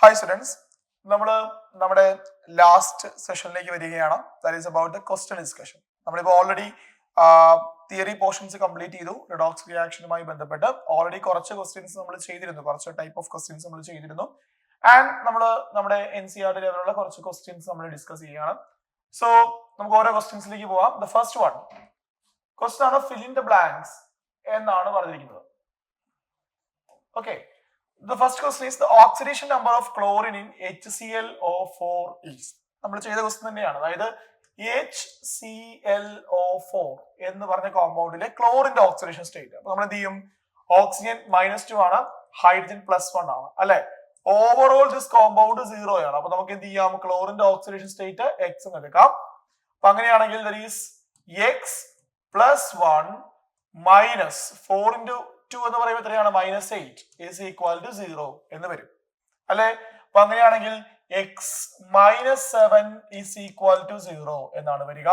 Hi students, നമ്മുടെ last സെഷനിലേക്ക് വരികയാണ്. That is about the question discussion. നമ്മളിപ്പോൾ ഓൾറെഡി തിയറി പോർഷൻസ് കംപ്ലീറ്റ് ചെയ്തു. റിഡോക്സ് റിയാക്ഷനുമായി ബന്ധപ്പെട്ട് ഓൾറെഡി കുറച്ച് ക്വസ്റ്റ്യൻസ് നമ്മൾ ചെയ്തിരുന്നു, കുറച്ച് ടൈപ്പ് ഓഫ് ക്വസ്റ്റ്യൻസ് നമ്മൾ ചെയ്തിരുന്നു. ആൻഡ് നമ്മുടെ NCERT ലെവലുള്ള കുറച്ച് ക്വസ്റ്റ്യൻസ് നമ്മൾ ഡിസ്കസ് ചെയ്യുകയാണ്. സോ നമുക്ക് ഓരോ ക്വസ്റ്റ്യൻസിലേക്ക് പോവാം. ദ ഫസ്റ്റ് വൺ ക്വസ്റ്റ്യൻ ആണ് ഫിൽ ഇൻ ദ ബ്ലാങ്ക്സ് എന്നാണ് പറഞ്ഞിരിക്കുന്നത്. Okay, the first question is the oxidation number of chlorine in HClO4 is. നമ്മൾ ചെയ്ത ക്വസ്റ്റ്യൻ തന്നെയാണ്. അതായത് HClO4 എന്ന് പറഞ്ഞ കോമ്പൗണ്ടിലെ ക്ലോറിന്റെ ഓക്സിഡേഷൻ സ്റ്റേറ്റ്. അപ്പൊ നമ്മൾ എന്ത് ചെയ്യും? ഓക്സിജൻ -2 ആണ്, ഹൈഡ്രജൻ +1 ആണ് അല്ലെ. ഓവറോൾ ദിസ് കോമ്പൗണ്ട് 0 ആണ്. അപ്പൊ നമുക്ക് എന്ത് ചെയ്യാം? ക്ലോറിന്റെ ഓക്സിഡേഷൻ സ്റ്റേറ്റ് X എന്ന് എടുക്കാം. അപ്പൊ അങ്ങനെയാണെങ്കിൽ there is X +1 -4 into 2 എന്ന് പറയുമ്പോൾ എത്രയാണ്? -8 is equal to 0 എന്ന് വരും അല്ലെ. അപ്പൊ അങ്ങനെയാണെങ്കിൽ x -7 is equal to 0 എന്നാണ് വരിക.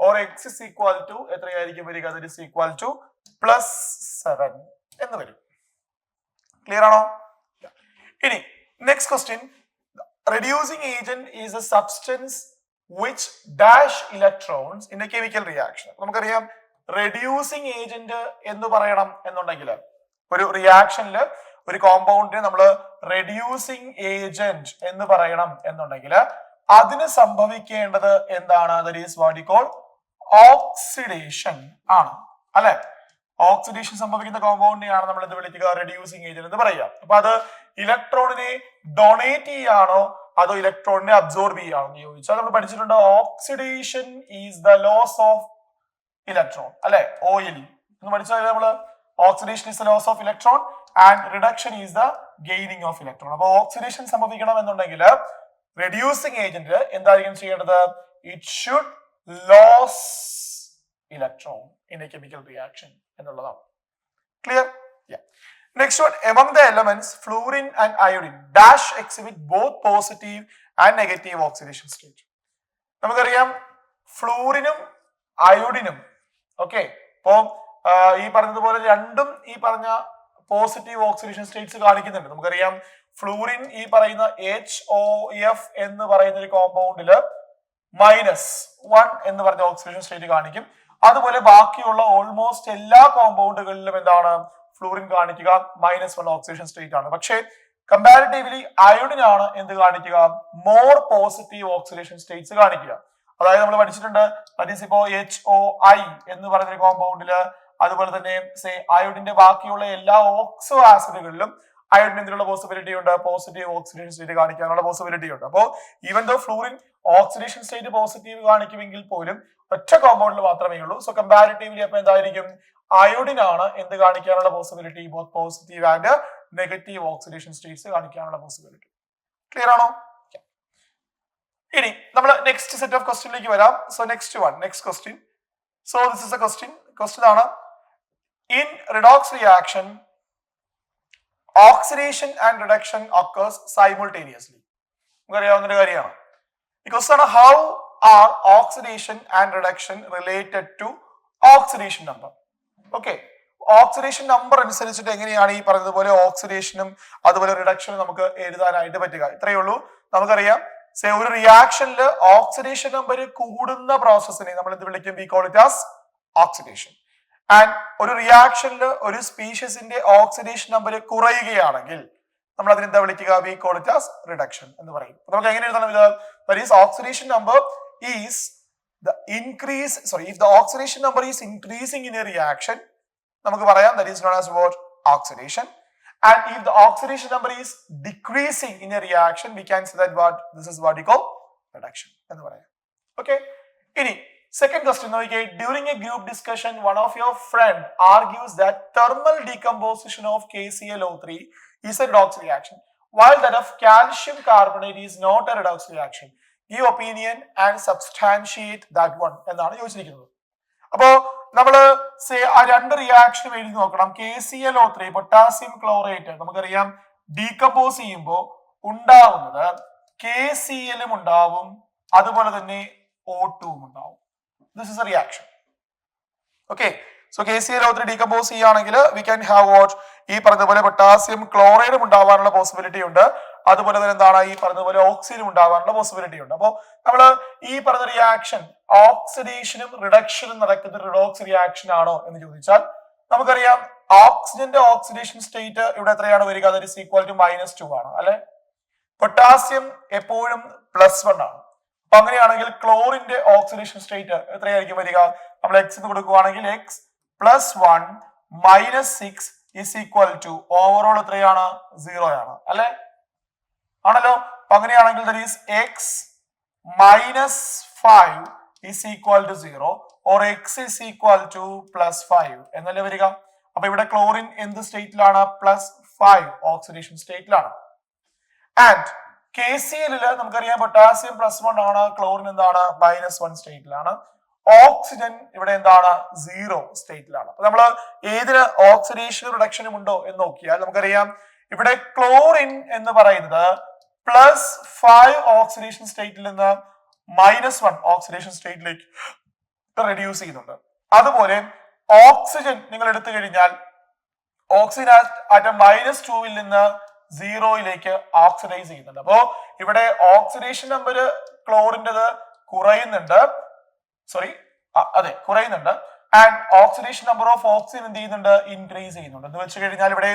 or x is equal to എത്രയായിരിക്കും വരിക? that is equal to +7 എന്ന് വരും. ക്ലിയർ ആണോ? ഇനി next question, reducing agent is a substance which dash electrons in a chemical reaction. നമുക്കറിയാം റെഡ്യൂസിങ് ഏജന്റ് എന്ന് പറയണം എന്നുണ്ടെങ്കിൽ, ഒരു റിയാക്ഷനിൽ ഒരു കോമ്പൗണ്ടിനെ നമ്മൾ റെഡ്യൂസിങ് ഏജന്റ് എന്ന് പറയണം എന്നുണ്ടെങ്കിൽ അതിന് സംഭവിക്കേണ്ടത് എന്താണ്? That is what you call oxidation ആണ് അല്ലെ. ഓക്സിഡേഷൻ സംഭവിക്കുന്ന കോമ്പൗണ്ടിനെയാണ് നമ്മൾ എന്ത് വിളിക്കുക? റെഡ്യൂസിങ് ഏജന്റ് എന്ന് പറയുക. അപ്പൊ അത് ഇലക്ട്രോണിനെ ഡൊണേറ്റ് ചെയ്യാണോ അതോ ഇലക്ട്രോണിനെ അബ്സോർബ് ചെയ്യാണോ എന്ന് ചോദിച്ചാൽ നമ്മൾ പഠിച്ചിട്ടുണ്ട് oxidation is the loss of electron അല്ലെ. ഓയിൽ എന്ന് പഠിച്ചാൽ നമ്മള് oxidation is the loss of electron and reduction is the gaining of electron. അപ്പൊ ഓക്സിഡേഷൻ സംഭവിക്കണം എന്നുണ്ടെങ്കിൽ റെഡ്യൂസിങ് ഏജന്റ് എന്തായിരിക്കും ചെയ്യേണ്ടത്? It should loss electron in a chemical reaction എന്നുള്ളതാണ്. Clear? Next one, among the elements fluorine and iodine dash exhibit both positive and negative oxidation state. നമുക്കറിയാം ഫ്ലൂറിനും അയോഡിനും okay, ഇപ്പോ ഈ പറഞ്ഞതുപോലെ രണ്ടും ഈ പറഞ്ഞ പോസിറ്റീവ് ഓക്സിഡേഷൻ സ്റ്റേറ്റ്സ് കാണിക്കുന്നുണ്ട്. നമുക്കറിയാം ഫ്ലൂറിൻ ഈ പറയുന്ന HOF എന്ന് പറയുന്ന ഒരു കോമ്പൗണ്ടില് -1 എന്ന് പറഞ്ഞ ഓക്സിഡേഷൻ സ്റ്റേറ്റ് കാണിക്കും. അതുപോലെ ബാക്കിയുള്ള ഓൾമോസ്റ്റ് എല്ലാ കോമ്പൗണ്ടുകളിലും എന്താണ് ഫ്ലൂറിൻ കാണിക്കുക? -1 ഓക്സിഡേഷൻ സ്റ്റേറ്റ് ആണ്. പക്ഷേ കമ്പാരിറ്റീവ്ലി അയോഡിനാണ് എന്ത് കാണിക്കുക? മോർ പോസിറ്റീവ് ഓക്സിഡേഷൻ സ്റ്റേറ്റ്സ് കാണിക്കുക. അതായത് നമ്മൾ പഠിച്ചിട്ടുണ്ട് ഇപ്പോ HOI എന്ന് പറയുന്ന കോമ്പൗണ്ടില്, അതുപോലെ തന്നെ അയോഡിന്റെ ബാക്കിയുള്ള എല്ലാ ഓക്സോ ആസിഡുകളിലും അയോഡിന് എന്തിനുള്ള പോസിബിലിറ്റി ഉണ്ട്? പോസിറ്റീവ് ഓക്സിഡേഷൻ സ്റ്റേറ്റ് കാണിക്കാനുള്ള പോസിബിലിറ്റി ഉണ്ട്. അപ്പോൾ even though fluorine oxidation state positive കാണിക്കുമെങ്കിൽ പോലും ഒറ്റ കോമ്പൗണ്ടിൽ മാത്രമേ ഉള്ളൂ. സോ കമ്പാരിറ്റീവ്ലി അപ്പൊ എന്തായിരിക്കും? അയോഡിനാണ് എന്ത് കാണിക്കാനുള്ള possibility? Both positive and negative oxidation states കാണിക്കാനുള്ള പോസിബിലിറ്റി. ക്ലിയർ ആണോ? ഇനി നമ്മൾ നെക്സ്റ്റ് സെറ്റ് ഓഫ് ക്വസ്റ്റ്യനിലേക്ക് വരാം. So next question. So this is a question ആണ്, in redox reaction oxidation and reduction occurs simultaneously. നമുക്കറിയാവുന്ന ഒരു കാര്യമാണ്. ഈ ക്വസ്റ്റ്യൻ ആണ്, how are oxidation and reduction related to oxidation number. Okay, oxidation number അനുസരിച്ചിട്ട് എങ്ങനെയാണ് ഈ പറഞ്ഞതുപോലെ ഓക്സിഡേഷനും അതുപോലെ റിഡക്ഷനും നമുക്ക് എഴുതാനായിട്ട് പറ്റുക? ഇത്രയേ ഉള്ളൂ. നമുക്കറിയാം ഒരു റിയാക്ഷനിൽ ഓക്സിഡേഷൻ നമ്പർ കൂടുന്ന പ്രോസസ്സിനെ നമ്മൾ എന്ത് വിളിക്കും? V call it as oxidation. And ഒരു റിയാക്ഷനിൽ ഒരു സ്പീഷീസിന്റെ ഓക്സിഡേഷൻ നമ്പർ കുറയുകയാണെങ്കിൽ നമ്മൾ അതിന് എന്താ വിളിക്കുക? We call it as reduction എന്ന് പറയും. നമുക്ക് എങ്ങനെ എഴുതണം ഇത്? That is oxidation number is the increase, if the oxidation number is increasing in a reaction, നമുക്ക് പറയാം that is known as what? Oxidation. And if the oxidation number is decreasing in a reaction, we can say that what? This is what we call reduction എന്ന് പറയാം. Okay, ഇനി second question നോക്കിക്കേ. During a group discussion, one of your friend argues that thermal decomposition of KClO3 is a redox reaction, while that of calcium carbonate is not a redox reaction. Give opinion and substantiate that one എന്നാണ് ചോദിച്ചിരിക്കുന്നത്. അപ്പോ നമ്മള് ആ രണ്ട് റിയാക്ഷനും എഴുതി നോക്കണം. KClO3 potassium chlorate നമുക്കറിയാം decompose ചെയ്യുമ്പോൾ ഉണ്ടാവുന്നത് KCl ഉണ്ടാവും, അതുപോലെ തന്നെ O2 ഉണ്ടാവും. This is A reaction. Okay, so KClO3 decompose ചെയ്യുകയാണെങ്കിൽ വി ക്യാൻ ഹാവ് വാട്ട്? ഈ പറഞ്ഞ പോലെ പൊട്ടാസ്യം ക്ലോറൈഡും ഉണ്ടാവാനുള്ള പോസിബിലിറ്റി ഉണ്ട്. അതുപോലെ തന്നെ എന്താണ് ഈ പറഞ്ഞതുപോലെ ഓക്സിജനും ഉണ്ടാവാനുള്ള പോസിബിലിറ്റി ഉണ്ട്. അപ്പോൾ നമ്മൾ ഈ പറഞ്ഞ റിയാക്ഷൻ ഓക്സിഡേഷനും റിഡക്ഷനും നടക്കുന്ന റിഡോക്സ് റിയാക്ഷൻ ആണോ എന്ന് ചോദിച്ചാൽ നമുക്കറിയാം ഓക്സിജന്റെ ഓക്സിഡേഷൻ സ്റ്റേറ്റ് ഇവിടെ എത്രയാണ് വരിക? ദാറ്റ് ഈസ് ഈക്വൽ ടു -2 ആണ് അല്ലെ. പൊട്ടാസ്യം എപ്പോഴും +1 ആണ്. അപ്പൊ അങ്ങനെയാണെങ്കിൽ ക്ലോറിന്റെ ഓക്സിഡേഷൻ സ്റ്റേറ്റ് എത്രയായിരിക്കും വരിക? നമ്മൾ എക്സ് എന്ന് കൊടുക്കുകയാണെങ്കിൽ x +1 -6 is equal to overall എത്രയാണ്? 0 ആണ് അല്ലെ, ആണല്ലോ. അപ്പൊ അങ്ങനെയാണെങ്കിൽ that is x -5 is equal to 0 or x is equal to +5 എന്നല്ലേ വരിക. അപ്പൊ ഇവിടെ ക്ലോറിൻ എന്ത് സ്റ്റേറ്റിലാണ്? +5 ഓക്സിഡേഷൻ സ്റ്റേറ്റിലാണ്. ആൻഡ് KCl നമുക്കറിയാം പൊട്ടാസ്യം +1 ആണ്, ക്ലോറിൻ എന്താണ്? -1 സ്റ്റേറ്റിലാണ്. ഓക്സിജൻ ഇവിടെ എന്താണ്? 0 സ്റ്റേറ്റിലാണ്. അപ്പൊ നമ്മൾ ഏതിന് ഓക്സിഡേഷനും റിഡക്ഷനും ഉണ്ടോ എന്ന് നോക്കിയാൽ നമുക്കറിയാം ഇവിടെ ക്ലോറിൻ എന്ന് പറയുന്നത് +5 ഓക്സിഡേഷൻ സ്റ്റേറ്റിൽ നിന്ന് -1 ഓക്സിഡേഷൻ സ്റ്റേറ്റിലേക്ക് റെഡ്യൂസ് ചെയ്യുന്നുണ്ട്. അതുപോലെ ഓക്സിജൻ നിങ്ങൾ എടുത്തു കഴിഞ്ഞാൽ ഓക്സിജൻ ആറ്റം -2 നിന്ന് 0 ഓക്സിഡൈസ് ചെയ്യുന്നുണ്ട്. അപ്പോ ഇവിടെ ഓക്സിഡേഷൻ നമ്പർ ക്ലോറിൻ്റെത് കുറയുന്നുണ്ട്, കുറയുന്നുണ്ട്. And oxidation number of oxygen എന്ത് ചെയ്യുന്നുണ്ട്? ഇൻക്രീസ് ചെയ്യുന്നുണ്ട്. എന്ന് വെച്ച് കഴിഞ്ഞാൽ ഇവിടെ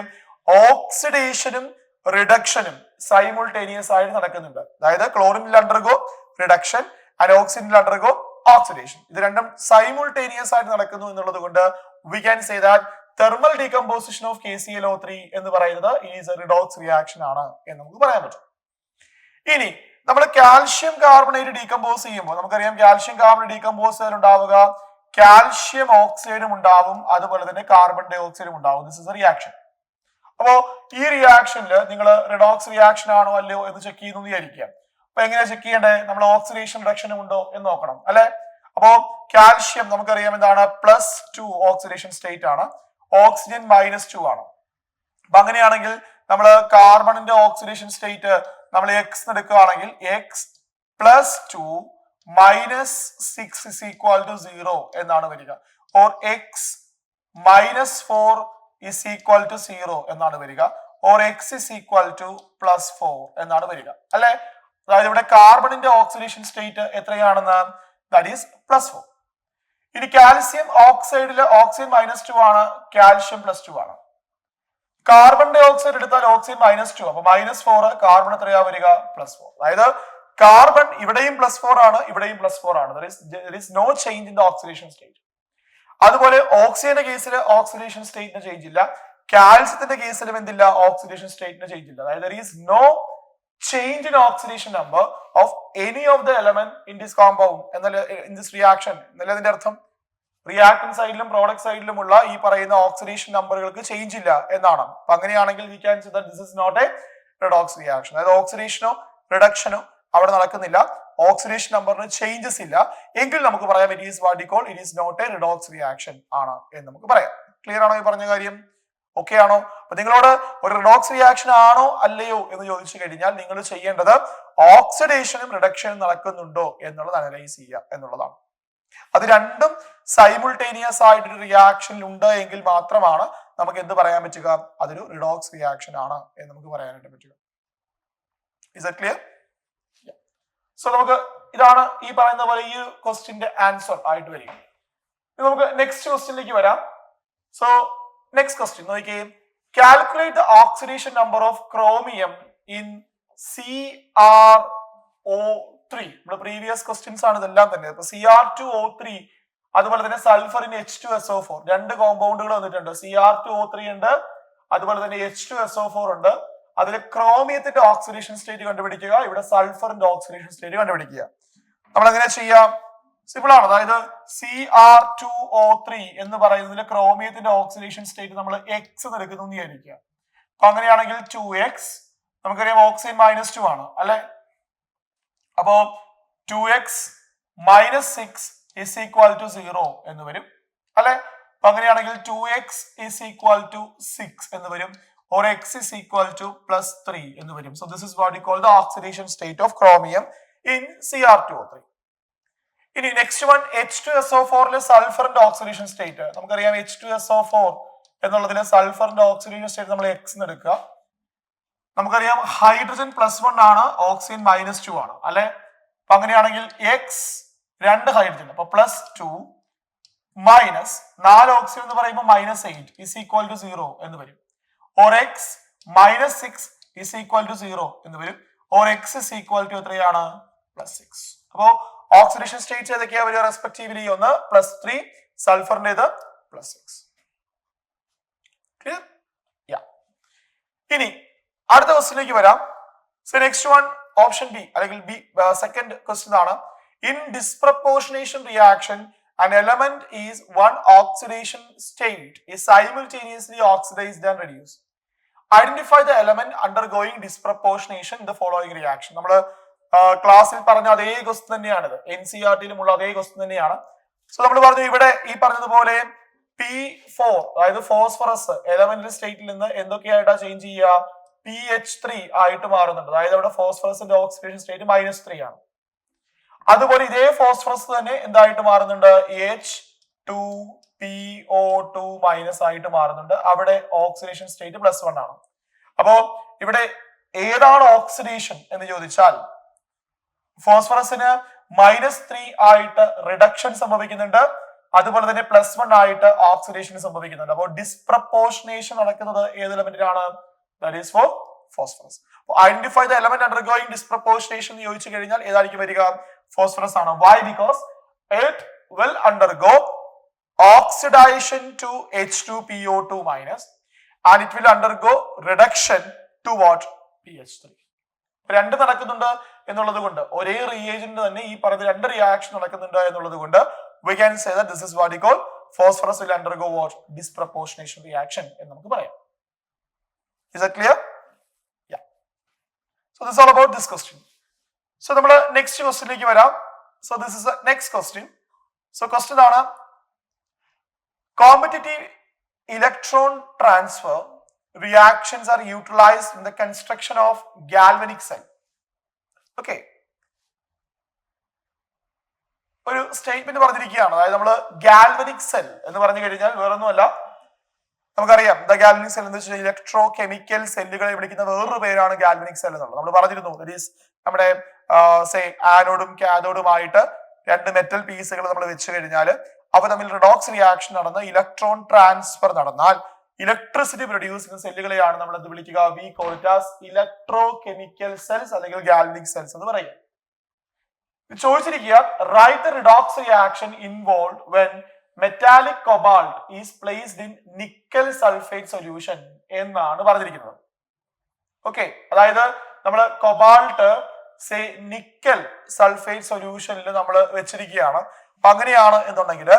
ഓക്സിഡേഷനും റിഡക്ഷനും സൈമുൾട്ടേനിയസ് ആയിട്ട് നടക്കുന്നുണ്ട്. അതായത് ക്ലോറിനിൽ അണ്ടർഗോ റിഡക്ഷൻ ആൻഡ് ഓക്സിജനിൽ അണ്ടർഗോ ഓക്സിഡേഷൻ. ഇത് രണ്ടും സൈമുൾട്ടേനിയസ് ആയിട്ട് നടക്കുന്നു എന്നുള്ളത് കൊണ്ട് we can say that thermal decomposition of KClO3 എന്ന് പറയുന്നത് ഈസ് എ റിഡോക്സ് റിയാക്ഷൻ ആണ് എന്ന് നമുക്ക് പറയാൻ പറ്റും. ഇനി നമ്മൾ കാൽഷ്യം കാർബണേറ്റ് ഡീകമ്പോസ് ചെയ്യുമ്പോൾ നമുക്കറിയാം കാൽഷ്യം കാർബണേറ്റ് ഡീകമ്പോസ് ചെയ്താൽ ഉണ്ടാവുക കാൽഷ്യം ഓക്സൈഡും ഉണ്ടാവും, അതുപോലെ തന്നെ കാർബൺ ഡൈ ഓക്സൈഡും ഉണ്ടാവും. This is A reaction. അപ്പോ ഈ റിയാക്ഷനിൽ നിങ്ങൾ റിഡോക്സ് റിയാക്ഷൻ ആണോ അല്ലയോ എന്ന് ചെക്ക് ചെയ്യുന്നു വിചാരിക്കുക. അപ്പൊ എങ്ങനെ ചെക്ക് ചെയ്യണ്ടേ? നമ്മൾ ഓക്സിഡേഷൻ റിഡക്ഷനും ഉണ്ടോ എന്ന് നോക്കണം അല്ലെ. അപ്പോ കാൽഷ്യം നമുക്കറിയാം എന്താണ്? +2 ഓക്സിഡേഷൻ സ്റ്റേറ്റ് ആണ്, ഓക്സിജൻ -2 ആണ്. അപ്പൊ അങ്ങനെയാണെങ്കിൽ നമ്മൾ കാർബണിന്റെ ഓക്സിഡേഷൻ സ്റ്റേറ്റ് നമ്മൾ എക്സ് എടുക്കുകയാണെങ്കിൽ x +2 -6 is equal to 0 എന്നാണ് വരിക. Or x -4 is equal to 0 എന്നാണ് വരിക. Or x is equal to +4 എന്നാണ് വരിക അല്ലെ. അതായത് ഇവിടെ കാർബണിന്റെ ഓക്സിഡേഷൻ സ്റ്റേറ്റ് എത്രയാണെന്ന്? That is +4. ഇനി കാൽസ്യം ഓക്സൈഡില് ഓക്സിജൻ -2 ആണ്, കാൽഷ്യം +2 ആണ്. കാർബൺ ഡൈ ഓക്സൈഡ് എടുത്താൽ ഓക്സിജൻ -2, അപ്പൊ -4, കാർബൺ എത്രയാ വരിക? +4. അതായത് കാർബൺ ഇവിടെയും +4 ആണ്, ഇവിടെയും +4 ആണ്. there is no change in the oxidation state. അതുപോലെ ഓക്സിജന്റെ കേസിൽ ഓക്സിഡേഷൻ സ്റ്റേറ്റിന് ചേഞ്ച് ഇല്ല, കാൽസ്യത്തിന്റെ കേസിലും എന്തില്ല? ഓക്സിഡേഷൻ സ്റ്റേറ്റിന് ചേഞ്ച് ഇല്ല. അതായത് there is no change in oxidation number of any of the element in this compound എന്നല്ല in this reaction എന്നല്ല അതിന്റെ അർത്ഥം. റിയാക്ടന്റ് സൈഡിലും പ്രോഡക്റ്റ് സൈഡിലുമുള്ള ഈ പറയുന്ന ഓക്സിഡേഷൻ നമ്പറുകൾക്ക് ചേഞ്ച് ഇല്ല എന്നാണ്. അപ്പൊ അങ്ങനെയാണെങ്കിൽ we can say that this is not a redox reaction. അതായത് ഓക്സിഡേഷനോ റിഡക്ഷനോ അവിടെ നടക്കുന്നില്ല, ഓക്സിഡേഷൻ നമ്പറിന് ചേഞ്ചസ് ഇല്ല, എങ്കിൽ നമുക്ക് പറയാം it is what we call it is not a redox reaction ആണ് എന്ന് നമുക്ക് പറയാം. ക്ലിയർ ആണോ ഈ പറഞ്ഞ കാര്യം? ഓക്കെ ആണോ? അപ്പൊ നിങ്ങളോട് ഒരു റിഡോക്സ് റിയാക്ഷൻ ആണോ അല്ലയോ എന്ന് ചോദിച്ചു കഴിഞ്ഞാൽ നിങ്ങൾ ചെയ്യേണ്ടത് ഓക്സിഡേഷനും റിഡക്ഷനും നടക്കുന്നുണ്ടോ എന്നുള്ളത് അനലൈസ് ചെയ്യുക എന്നുള്ളതാണ്. അത് രണ്ടും സൈമുൾട്ടേനിയസ് ആയിട്ടൊരു റിയാക്ഷനിൽ ഉണ്ട് എങ്കിൽ മാത്രമാണ് നമുക്ക് എന്ത് പറയാൻ പറ്റുക? അതൊരു റിഡോക്സ് റിയാക്ഷൻ ആണ് എന്ന് നമുക്ക് പറയാനായിട്ട് പറ്റുക. Is it clear? സോ നമുക്ക് ഇതാണ് ഈ പറയുന്ന പോലെ ഈ ക്വസ്റ്റ്യന്റെ ആൻസർ ആയിട്ട് വരിക. നമുക്ക് നെക്സ്റ്റ് ക്വസ്റ്റ്യനിലേക്ക് വരാം. സോ നെക്സ്റ്റ് ക്വസ്റ്റ്യൻ നോക്കിയേ. Calculate the oxidation number of chromium in CrO3. നമ്മുടെ പ്രീവിയസ് ക്വസ്റ്റ്യൻസ് ആണ് ഇതെല്ലാം തന്നെ. അപ്പൊ Cr2O3 അതുപോലെ തന്നെ സൾഫർ ഇൻ H2SO4 രണ്ട് കോമ്പൗണ്ടുകൾ വന്നിട്ടുണ്ട്. Cr2O3 ഉണ്ട്, അതുപോലെ തന്നെ H2SO4 ഉണ്ട്. അതിൽ ക്രോമിയത്തിന്റെ ഓക്സിഡേഷൻ സ്റ്റേറ്റ് കണ്ടുപിടിക്കുക, ഇവിടെ സൾഫറിന്റെ ഓക്സിഡേഷൻ സ്റ്റേറ്റ് കണ്ടുപിടിക്കുക. നമ്മൾ എങ്ങനെ ചെയ്യാം? സിമ്പിൾ ആണ്. അതായത് Cr2O3 എന്ന് പറയുന്നതിൽ ക്രോമിയത്തിന്റെ ഓക്സിഡേഷൻ സ്റ്റേറ്റ് നമ്മൾ എക്സ് എന്ന് എടുക്കുന്നു എന്ന് വിചാരിക്കുക. അപ്പൊ അങ്ങനെയാണെങ്കിൽ 2x, നമുക്കറിയാം ഓക്സിജൻ -2 ആണ് അല്ലെ. അപ്പോ 2x -6 is equal to 0 എന്ന് വരും അല്ലെ. അപ്പൊ അങ്ങനെയാണെങ്കിൽ 2x is equal to 6 എന്ന് വരും, or x is equal to +3 എന്ന് വരും. So this is what we call the oxidation state of chromium in Cr2O3. ഇനി നെക്സ്റ്റ് വൺ H2SO4 സൾഫറിന്റെ ഓക്സിഡേഷൻ സ്റ്റേറ്റ് നമുക്കറിയാം. H2SO4 എന്നുള്ളതിൽ സൾഫറിന്റെ ഓക്സിഡേഷൻ സ്റ്റേറ്റ് നമ്മൾ എക്സ് എന്ന് എടുക്കുക. നമുക്കറിയാം ഹൈഡ്രജൻ +1 ആണ്, ഓക്സിജൻ -2 ആണ് അല്ലെ. അപ്പൊ അങ്ങനെയാണെങ്കിൽ എക്സ് 2 ഹൈഡ്രജൻ അപ്പൊ +2 മൈനസ് 4 ഓക്സിജൻ എന്ന് പറയുമ്പോൾ -8 ഇസ് ഈക്വൽ ടു 0 എന്ന് വരും. Or X -6 is equal to 0 എന്ന് വരും. Or X is equal to എത്രയാണ്? +6. അപ്പോ ഓക്സിഡേഷൻ സ്റ്റേറ്റ് ഏതൊക്കെയാ വരിക റെസ്പെക്റ്റീവ്ലി? ഒന്ന് +3, സൾഫറിന്റേത് +6. ക്ലിയർ? യാ. ഇനി അടുത്ത ക്വസ്റ്റ്യനിലേക്ക് വരാം. So next one option B അല്ലെങ്കിൽ ബി സെക്കൻഡ് ക്വസ്റ്റ്യൻ ആണ്. In disproportionation reaction an element is one oxidation state is simultaneously oxidized and reduced. Identify the element undergoing disproportionation in the following reaction. നമ്മൾ ക്ലാസ്സിൽ പറഞ്ഞ അതേ question തന്നെയാണിത്, NCERT-യിലുമുള്ള അതേ question തന്നെയാണ്. So നമ്മൾ പറഞ്ഞു ഇവിടെ ഈ പറഞ്ഞതുപോലെ P4 അതായത് ഫോസ്ഫറസ് എലമെന്റൽ സ്റ്റേറ്റിൽ നിന്ന് എന്തൊക്കെയായിട്ടാ ചേഞ്ച് ചെയ്യുക? PH3 ആയിട്ട് മാറുന്നുണ്ട്. അതായത് അവിടെ ഫോസ്ഫറസിന്റെ ഓക്സിഡേഷൻ സ്റ്റേറ്റ് -3 ആണ്. അതുപോലെ ഇതേ ഫോസ്ഫറസ് തന്നെ എന്തായിട്ട് മാറുന്നുണ്ട്? H2PO2 മൈനസ് ആയിട്ട് മാറുന്നുണ്ട്. അവിടെ ഓക്സിഡേഷൻ സ്റ്റേറ്റ് +1 ആണ്. അപ്പോ ഇവിടെ ഏതാണ് ഓക്സിഡേഷൻ എന്ന് ചോദിച്ചാൽ ഫോസ്ഫറസിന് -3 ആയിട്ട് റിഡക്ഷൻ സംഭവിക്കുന്നുണ്ട്, അതുപോലെ തന്നെ +1 ആയിട്ട് ഓക്സിഡേഷൻ സംഭവിക്കുന്നുണ്ട്. അപ്പോൾ ഡിസ്പ്രപ്പോർഷനേഷൻ നടക്കുന്നത് ഏത് എലമെന്റിനാണ്? That is for phosphorus. Identify the element undergoing disproportionation എന്ന് ചോദിച്ചു കഴിഞ്ഞാൽ ഏതായിരിക്കും വരിക? ഫോസ്ഫറസ് ആണ്. Why? Because it will undergo oxidation to H2PO2 minus and it will undergo reduction to what? PH3. രണ്ട് നടക്കുന്നുണ്ട് എന്നുള്ളത് കൊണ്ട്, ഒരേ റിയേജന്റ് തന്നെ ഈ പറഞ്ഞ രണ്ട് റിയാക്ഷൻ നടക്കുന്നുണ്ട് എന്നുള്ളത് കൊണ്ട് we can say that this is what we call phosphorus will undergo what? Disproportionation reaction എന്ന് നമുക്ക് പറയാം. Is that clear? Yeah. So this is all about this question. So നമ്മൾ നെക്സ്റ്റ് ക്വസ്റ്റ്യനിലേക്ക് വരാം. So this is the next question. So question ആണ് competitive electron transfer reactions are utilized in the construction of galvanic cell. Okay. ഒരു statement പറഞ്ഞിരിക്കുകയാണ്. അതായത് നമ്മൾ galvanic cell എന്ന് പറഞ്ഞു കഴിഞ്ഞാൽ വേറൊന്നുമല്ല, നമുക്കറിയാം ദ ഗാൽവനിക് സെൽ എന്ന് വെച്ചാൽ ഇലക്ട്രോ കെമിക്കൽ സെല്ലുകളെ വിളിക്കുന്ന വേറൊരു പേരാണ് ഗാൽവനിക് സെൽ എന്നുള്ളത്. നമ്മൾ പറഞ്ഞിരുന്നു ദാറ്റ് ഈസ് നമ്മുടെ ആനോഡും കാഥോഡുമായിട്ട് രണ്ട് മെറ്റൽ പീസുകൾ നമ്മൾ വെച്ച് കഴിഞ്ഞാൽ അവ തമ്മിൽ റിഡോക്സ് റിയാക്ഷൻ നടന്ന് ഇലക്ട്രോൺ ട്രാൻസ്ഫർ നടന്നാൽ ഇലക്ട്രിസിറ്റി പ്രൊഡ്യൂസ് ചെയ്യുന്ന സെല്ലുകളെയാണ് നമ്മൾ എന്ത് വിളിക്കുക? We call it as electrochemical cells അല്ലെങ്കിൽ ഗാൽവനിക് സെൽസ് എന്ന് പറയുക. ചോദിച്ചിരിക്കുക write the redox reaction involve when metallic cobalt is placed in nickel sulphate solution എന്നാണ് പറഞ്ഞിരിക്കുന്നത്. ഓക്കെ, അതായത് നമ്മൾ കൊബാൾട്ട് നിക്കൽ സൾഫേറ്റ് സൊല്യൂഷനിൽ നമ്മൾ വെച്ചിരിക്കുകയാണ്. അപ്പൊ അങ്ങനെയാണ് എന്നുണ്ടെങ്കിൽ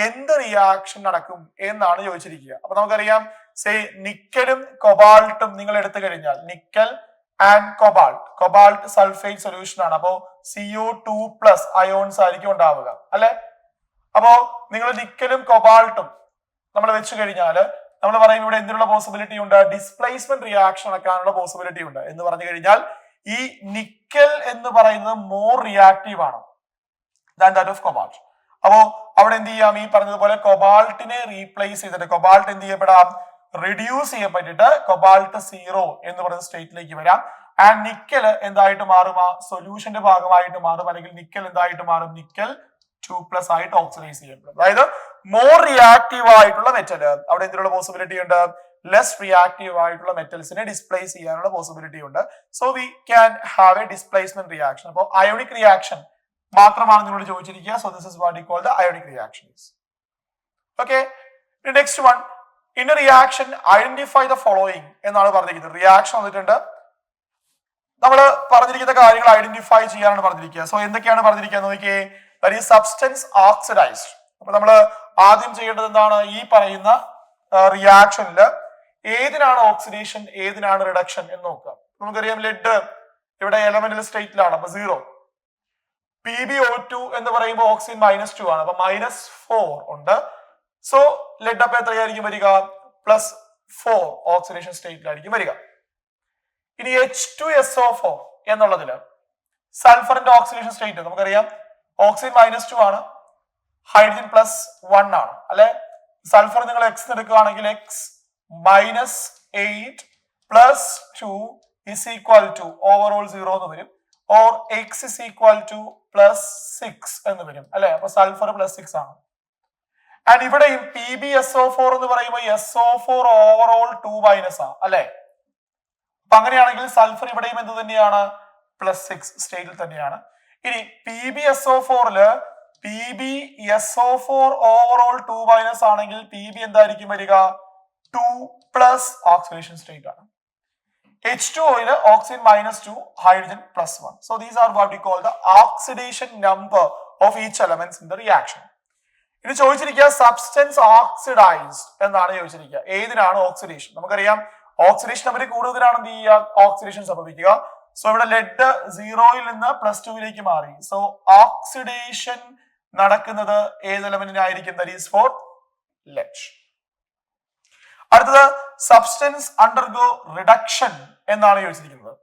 എന്ത് റിയാക്ഷൻ നടക്കും എന്നാണ് ചോദിച്ചിരിക്കുക. അപ്പൊ നമുക്കറിയാം നിക്കലും കൊബാൾട്ടും നിങ്ങൾ എടുത്തു കഴിഞ്ഞാൽ nickel and cobalt sulphate solution ആണ്. അപ്പോ CO2+ അയോൺസ് ആയിരിക്കും ഉണ്ടാവുക അല്ലെ. അപ്പോ നിങ്ങൾ നിക്കലും കൊബാൾട്ടും നമ്മൾ വെച്ച് കഴിഞ്ഞാൽ നമ്മൾ പറയും ഇവിടെ എന്തിനുള്ള പോസിബിലിറ്റി ഉണ്ട്? ഡിസ്പ്ലേസ്മെന്റ് റിയാക്ഷൻ നടക്കാനുള്ള പോസിബിലിറ്റി ഉണ്ട് എന്ന് പറഞ്ഞു കഴിഞ്ഞാൽ ഈ നിക്കൽ എന്ന് പറയുന്നത് മോർ റിയാക്റ്റീവ് ആണ് ദാൻ ദാറ്റ് ഓഫ് കൊബാൾട്ട്. അപ്പോ അവിടെ എന്ത് ചെയ്യാം? ഈ പറഞ്ഞതുപോലെ കൊബാൾട്ടിനെ റീപ്ലേസ് ചെയ്തിട്ട് കൊബാൾട്ട് എന്ത് ചെയ്യപ്പെടാം? റിഡ്യൂസ് ചെയ്യപ്പെട്ടിട്ട് കൊബാൾട്ട് 0 എന്ന് പറയുന്ന സ്റ്റേറ്റിലേക്ക് വരാം. ആൻഡ് നിക്കൽ എന്തായിട്ട് മാറും? ആ സൊല്യൂഷന്റെ ഭാഗമായിട്ട് മാറും. അല്ലെങ്കിൽ നിക്കൽ എന്തായിട്ട് മാറും? നിക്കൽ 2+ ആയിട്ട് ഓക്സിഡൈസ് ചെയ്യപ്പെടും. അതായത് മോർ റിയാക്റ്റീവ് ആയിട്ടുള്ള മെറ്റൽ അവിടെ എന്തിനുള്ള പോസിബിലിറ്റി ഉണ്ട്? ലെസ് റിയാക്റ്റീവ് ആയിട്ടുള്ള മെറ്റൽസിനെ ഡിസ്പ്ലേസ് ചെയ്യാനുള്ള പോസിബിലിറ്റി ഉണ്ട്. So we can have a displacement reaction. അപ്പോൾ അയോണിക് റിയാക്ഷൻ മാത്രമാണ് നിങ്ങളോട് ചോദിച്ചിരിക്കുക. So this is what we call the ionic reactions. Okay, next one in a reaction identify the following എന്നാണ് പറഞ്ഞിരിക്കുന്നത്. റിയാക്ഷൻ വന്നിട്ടുണ്ട്, നമ്മൾ പറഞ്ഞിരിക്കുന്ന കാര്യങ്ങൾ ഐഡന്റിഫൈ ചെയ്യാനാണ് പറഞ്ഞിരിക്കുക. സോ എന്തൊക്കെയാണ് പറഞ്ഞിരിക്കുക നോക്കിയേ. That is substance oxidised. അപ്പൊ നമ്മൾ ആദ്യം ചെയ്യേണ്ടത് എന്താണ്? ഈ പറയുന്ന റിയാക്ഷനിൽ ഏതിനാണ് ഓക്സിഡേഷൻ ഏതിനാണ് റിഡക്ഷൻ എന്ന് നോക്കുക. നമുക്കറിയാം ലെഡ് ഇവിടെ എലമെന്റൽ സ്റ്റേറ്റിലാണ്, അപ്പൊ 0. PbO2 എന്ന് പറയുമ്പോൾ ഓക്സിജൻ -2 ആണ്, അപ്പൊ -4 ഉണ്ട്. സോ ലെഡ് അപ്പൊ എത്രയായിരിക്കും വരിക? +4 ഓക്സിഡേഷൻ സ്റ്റേറ്റിലായിരിക്കും വരിക. ഇനി H2SO4 എന്നുള്ളതില് സൾഫറിന്റെ ഓക്സിഡേഷൻ സ്റ്റേറ്റ് നമുക്കറിയാം ഓക്സിജൻ -2 ആണ്, ഹൈഡ്രജൻ +1 ആണ് അല്ലെ. സൾഫർ നിങ്ങൾ X എടുക്കുകയാണെങ്കിൽ X -8 + 2 is equal to overall 0 എന്ന് വരും, or x is equal to plus 6 എന്ന് വരും അല്ലെ. അപ്പൊ സൾഫർ പ്ലസ് 6 ആണ്. ആൻഡ് ഇവിടെയും PbSO4 എന്ന് പറയുമ്പോൾ SO4 ഓവറോൾ 2 മൈനസ് ആ അല്ലെ. അപ്പൊ അങ്ങനെയാണെങ്കിൽ സൾഫർ ഇവിടെയും എന്ത് തന്നെയാണ്, പ്ലസ് 6 സ്റ്റേറ്റിൽ തന്നെയാണ്. ഇനി PbSO4 PbSO4 ഓവറോൾ 2 മൈനസ് ആണെങ്കിൽ Pb എന്തായിരിക്കും വരിക, 2 പ്ലസ് ഓക്സിഡേഷൻ സ്റ്റേറ്റ് ആണ്. H2O oxygen -2, hydrogen +1. So these are what we call the oxidation number of each elements in the reaction. ഇത് ചോദിച്ചിരിക്കുക സബ്സ്റ്റൻസ് ഓക്സിഡൈസ്ഡ് എന്നാണ് ചോദിച്ചിരിക്കുക. ഏതിനാണ് ഓക്സിഡേഷൻ? നമുക്കറിയാം ഓക്സിഡേഷൻ നമ്പർ കൂടുതലാണ് എന്ത് ചെയ്യുക, ഓക്സിഡേഷൻ സംഭവിക്കുക. സോ ഇവിടെ ലെഡ് 0-ൽ നിന്ന് +2-ലേക്ക് മാറി. സോ ഓക്സിഡേഷൻ നടക്കുന്നത് ഏത് എലമെന്റിനായിരിക്കും? That is for lead. അടുത്തത് സബ്സ്റ്റൻസ് അണ്ടർഗോ റിഡക്ഷൻ എന്നാണ് ചോദിച്ചിരിക്കുന്നത്.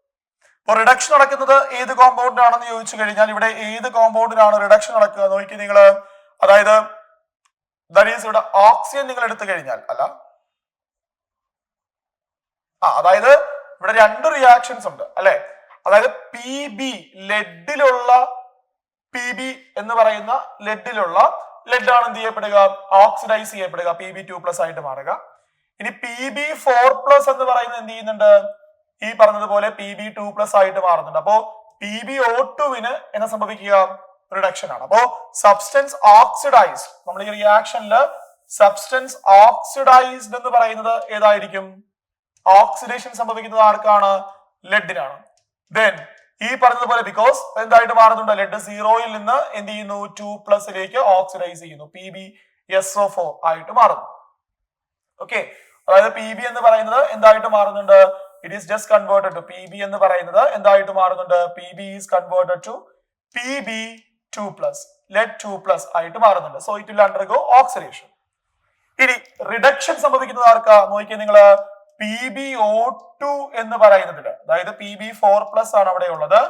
അപ്പൊ റിഡക്ഷൻ നടക്കുന്നത് ഏത് കോമ്പൗണ്ടിനാണെന്ന് ചോദിച്ചു കഴിഞ്ഞാൽ ഇവിടെ ഏത് കോമ്പൗണ്ടിനാണ് റിഡക്ഷൻ നടക്കുക നോക്കി നിങ്ങൾ. അതായത് ദാറ്റ് ഈസ് ഇവിടെ ഓക്സിജൻ നിങ്ങൾ എടുത്തു കഴിഞ്ഞാൽ അതായത് ഇവിടെ രണ്ട് റിയാക്ഷൻസ് ഉണ്ട് അല്ലെ. അതായത് PB ലെഡിലുള്ള PB എന്ന് പറയുന്ന ലെഡിലുള്ള ലെഡാണ് എന്ത് ചെയ്യപ്പെടുക, ഓക്സിഡൈസ് ചെയ്യപ്പെടുക, Pb2+ ആയിട്ട് മാറുക. ഇനി Pb4+ എന്ന് പറയുന്നത് എന്ത് ചെയ്യുന്നുണ്ട്, ഈ പറഞ്ഞതുപോലെ Pb2+ ആയിട്ട് മാറുന്നുണ്ട്. അപ്പോ PbO2 എന്താ സംഭവിക്കുക, റിഡക്ഷൻ ആണ്. അപ്പോ സബ്സ്റ്റൻസ് ഓക്സിഡൈസ്ഡ്, നമ്മൾ ഈ റിയാക്ഷനിൽ സബ്സ്റ്റൻസ് ഓക്സിഡൈസ്ഡ് എന്ന് പറയുന്നത് ഏതായിരിക്കും, ഓക്സിഡേഷൻ സംഭവിക്കുന്നത് ആർക്കാണ്, ലെഡിനാണ്. ദെൻ ഈ പറഞ്ഞതുപോലെ ബിക്കോസ് എന്തായിട്ട് മാറുന്നുണ്ട്, ലെഡ് 0-ൽ നിന്ന് എന്ത് ചെയ്യുന്നു, 2+ലേക്ക് ഓക്സിഡൈസ് ചെയ്യുന്നു, PbSO4 ആയിട്ട് മാറുന്നു. ഓക്കെ, അതായത് Pb എന്ന് പറയുന്നത് എന്തായിട്ട് മാറുന്നുണ്ട്, it is just converted to Pb എന്ന് പറയുന്നത് എന്തായിട്ട് മാറുന്നുണ്ട്, Pb is converted to Pb2+, lead 2+ ആയിട്ട് മാറുന്നുണ്ട്. So it will undergo oxidation. ഇനി റിഡക്ഷൻ സംഭവിക്കുന്നത് ആർക്കാ നോക്കിയാൽ നിങ്ങള്, PbO2 എന്ന് പറയുന്നതില്, അതായത് Pb4+ ആണ് അവിടെ ഉള്ളത്.